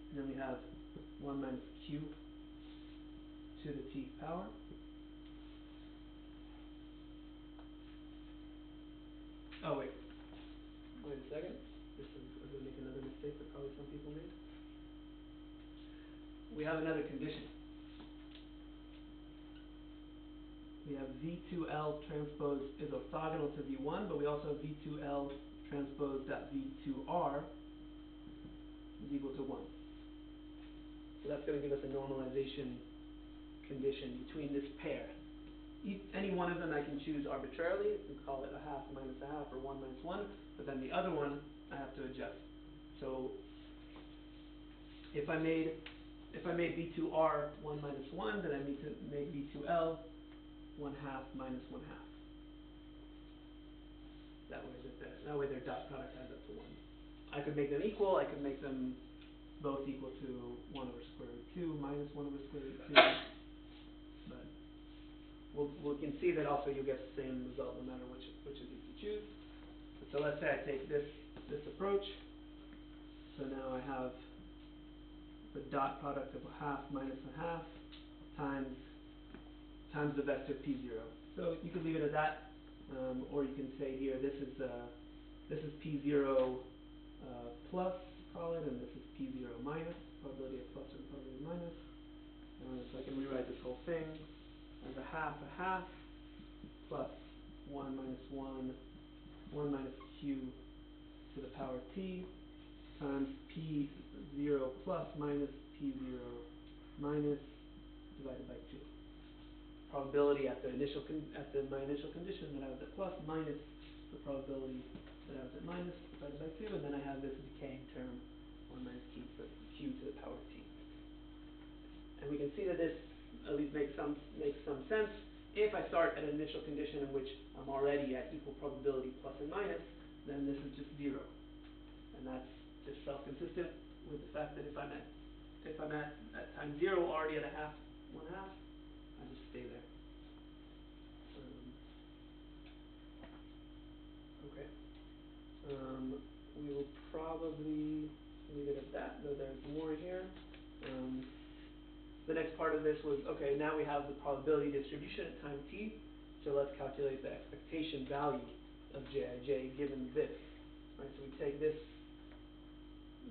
and then we have 1 minus Q to the t power. Oh wait a second, I'm going to make another mistake that probably some people made. We have another condition. We have V2L transpose is orthogonal to V1, but we also have V2L transpose dot V2R is equal to 1. So that's going to give us a normalization condition between this pair. Any one of them I can choose arbitrarily, and call it 1/2 minus 1/2 or 1 minus 1, but then the other one I have to adjust. So if I made V2R 1 minus 1, then I need to make V2L 1/2 minus 1/2. That way their dot product adds up to 1. I could make them equal, I could make them both equal to 1 over square root 2 minus 1 over square root 2. But we can see that also you'll get the same result no matter which of these you choose. So let's say I take this approach. So now I have the dot product of 1/2 minus 1/2 times the vector P0. So you can leave it at that, or you can say here this is P0 plus, call it, and this is P0 minus, probability of plus or probability of minus. So I can rewrite this whole thing as 1/2 plus 1 minus 1 minus Q to the power T times P0 plus minus P0 minus divided by 2. Probability at my initial condition that I was at plus minus the probability that I was at minus divided by 2, and then I have this decaying term 1 minus Q to the power T. And we can see that this at least makes some sense. If I start at an initial condition in which I'm already at equal probability plus and minus, then this is just 0. And that's just self-consistent with the fact that if I'm at time 0 already at 1/2, 1/2, I just stay there. Okay. We will probably leave it at that, though there's more here. The next part of this was, okay, now we have the probability distribution at time t. So let's calculate the expectation value of Jij given this. Right, so we take this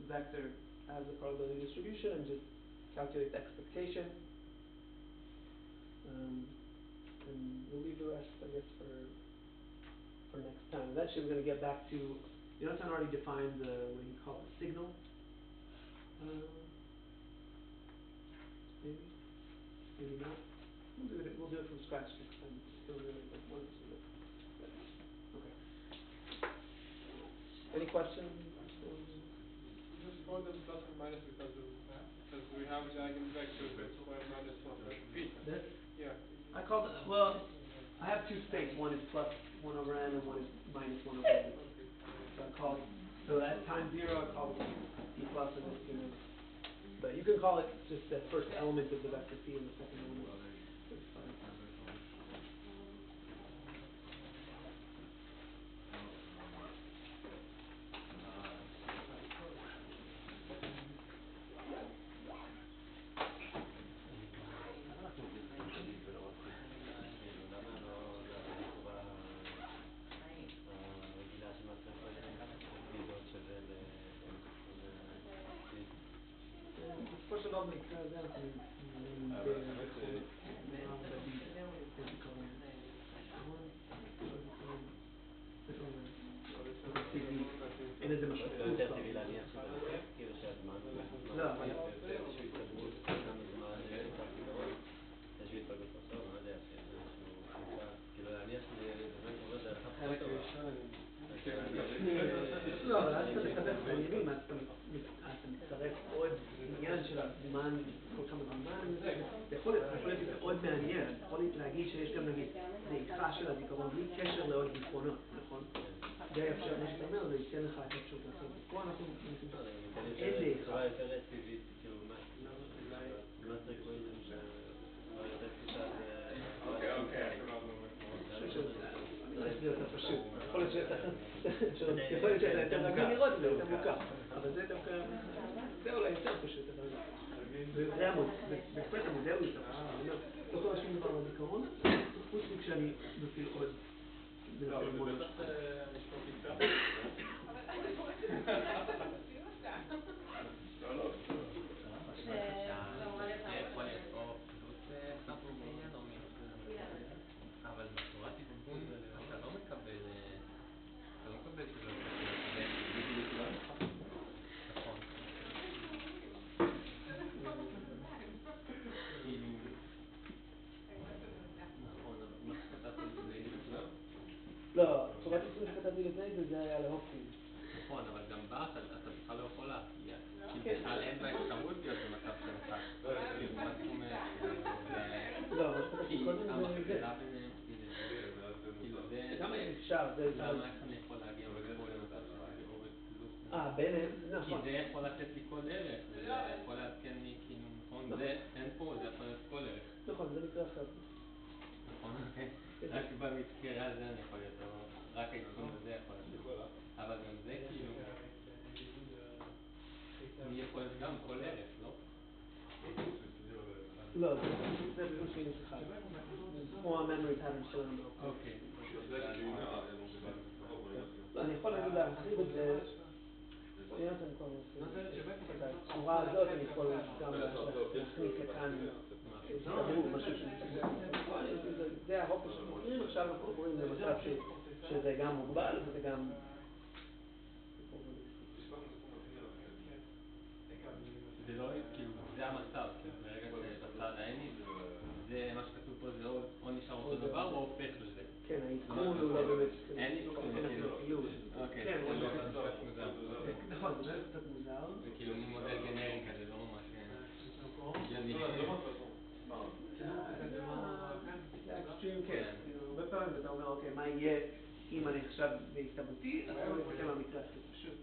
vector as a probability distribution and just calculate the expectation. And we'll leave the rest, I guess, for next time. Eventually we're going to get back to, you notice I already defined the, what do you call it, signal? Maybe? Maybe not. We'll do it from scratch next time. It's still really like one of it. Okay. Any questions? Just call them plus and minus because we have the eigenvectors x squared minus 1, right? P. This? Yeah. I call it, well, I have two states. One is plus 1 over n and one is minus 1 over n. Okay. So I call it, so at time 0 I call it p plus and then p minus. But you can call it just the first element of the vector p and the second element. That's fine. בסופו של דבר במקרה הזה אנחנו אין איזה משמעות. יותר טבעי להניח שזה הולך, כאילו שהזמן לא, אבל איזושהי התקדמות, כמה זמן נמצא פתרון, איזושהי התפלגות בסוף, לא יודע, כאילו להניח שזה באמת עובד דרך הפחות טובה. לא, אבל אז אתה מחדש את העניינים, אז אתה מצטרף עוד עניין של הזמן, כל כמה זמן, זה יכול להיות מאוד מעניין, אני יכול להגיד שיש גם נגיד דעיכה של הזיכרון בלי קשר לעוד זיכרונות, נכון? זה אפשר, מה שאתה אומר, זה ייתן לך את האפשרות לעשות. פה אנחנו אין דעיכה. בצורה יותר רציבית, כאילו, מה צריך כל זה, מה יותר פשוטה זה... אוקיי, זה יותר פשוט. יכול להיות שאתה יותר רגיל לראות, זה יותר מורכב. אבל זה דווקא, זה אולי יותר פשוט, אבל זה בפרט המודל הוא יותר פשוט. לא קורה שום דבר בזיכרון, חוץ מכשאני מפעיל עוד. לא, אבל זה בטח משפט נקרא. לא. אבל בצורת עדכון אתה לא מקבל שזה נכון. כאילו נכון, אבל מה שכתבת לפני זה לא, צורת עדכון שכתבתי לפני זה היה להופכים. נכון, אבל גם בה אתה בכלל לא יכול להפגיע, כי בכלל אין בה אפשרות להיות במצב של אחד. כאילו מה זאת אומרת? לא, מה שכתבתי קודם זה... גם אפשר, זה... למה איך אני יכול להגיע בגבול למצב שזה עובד פלוס? ביניהם, נכון. כי זה יכול לתת לי כל ערך, זה יכול לעדכן לי כאילו, נכון? זה אין פה, זה יכול להיות כל ערך. נכון, זה מקרה אחר. נכון, רק במקרה הזה אני יכול להיות, רק העדכון הזה יכול לתת. אבל גם זה כאילו, אני יכול להיות גם כל ערך, לא? לא, זה בגלל שינוס אחד. כמו הממורי פאטרן שלנו. אוקיי. לא, אני יכול להגיד להרחיב את זה. את הצורה הזאת אני יכול גם להכניס לכאן הסתברות, משהו זה האופן שאנחנו מכירים, עכשיו אנחנו עוברים למצב שזה גם מוגבל וזה גם זה לא, כאילו, זה המצב, כאילו, ברגע שבצד האני, זה מה שכתוב פה, זה או נשאר אותו דבר או הופך לזה. כן, העדכון הוא לא באמת... אין עדכון, כאילו... אוקיי, זה לא קצת מוזר. נכון, זה קצת מוזר. זה כאילו מודל גנרי כזה, לא ממש... הגיוני. זה אקסטרים קייס, הרבה פעמים אתה אומר, אוקיי, מה יהיה אם אני עכשיו בהסתברותי, אז בואו נסתכל על המקרה הכי פשוט.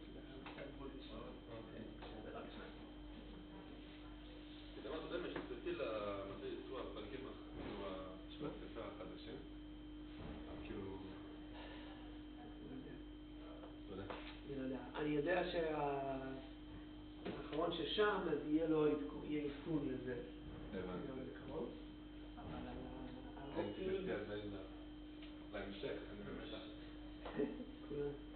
אתה יודע מה, כשצריך למתי יצאו הפרקים בספר החדשים, כאילו... אני יודע שהאחרון ששם, אז יהיה עדכון לזה. הבנתי. בקרוב. אבל אין ספרתי עדיין להמשך, אני במתח. Cool.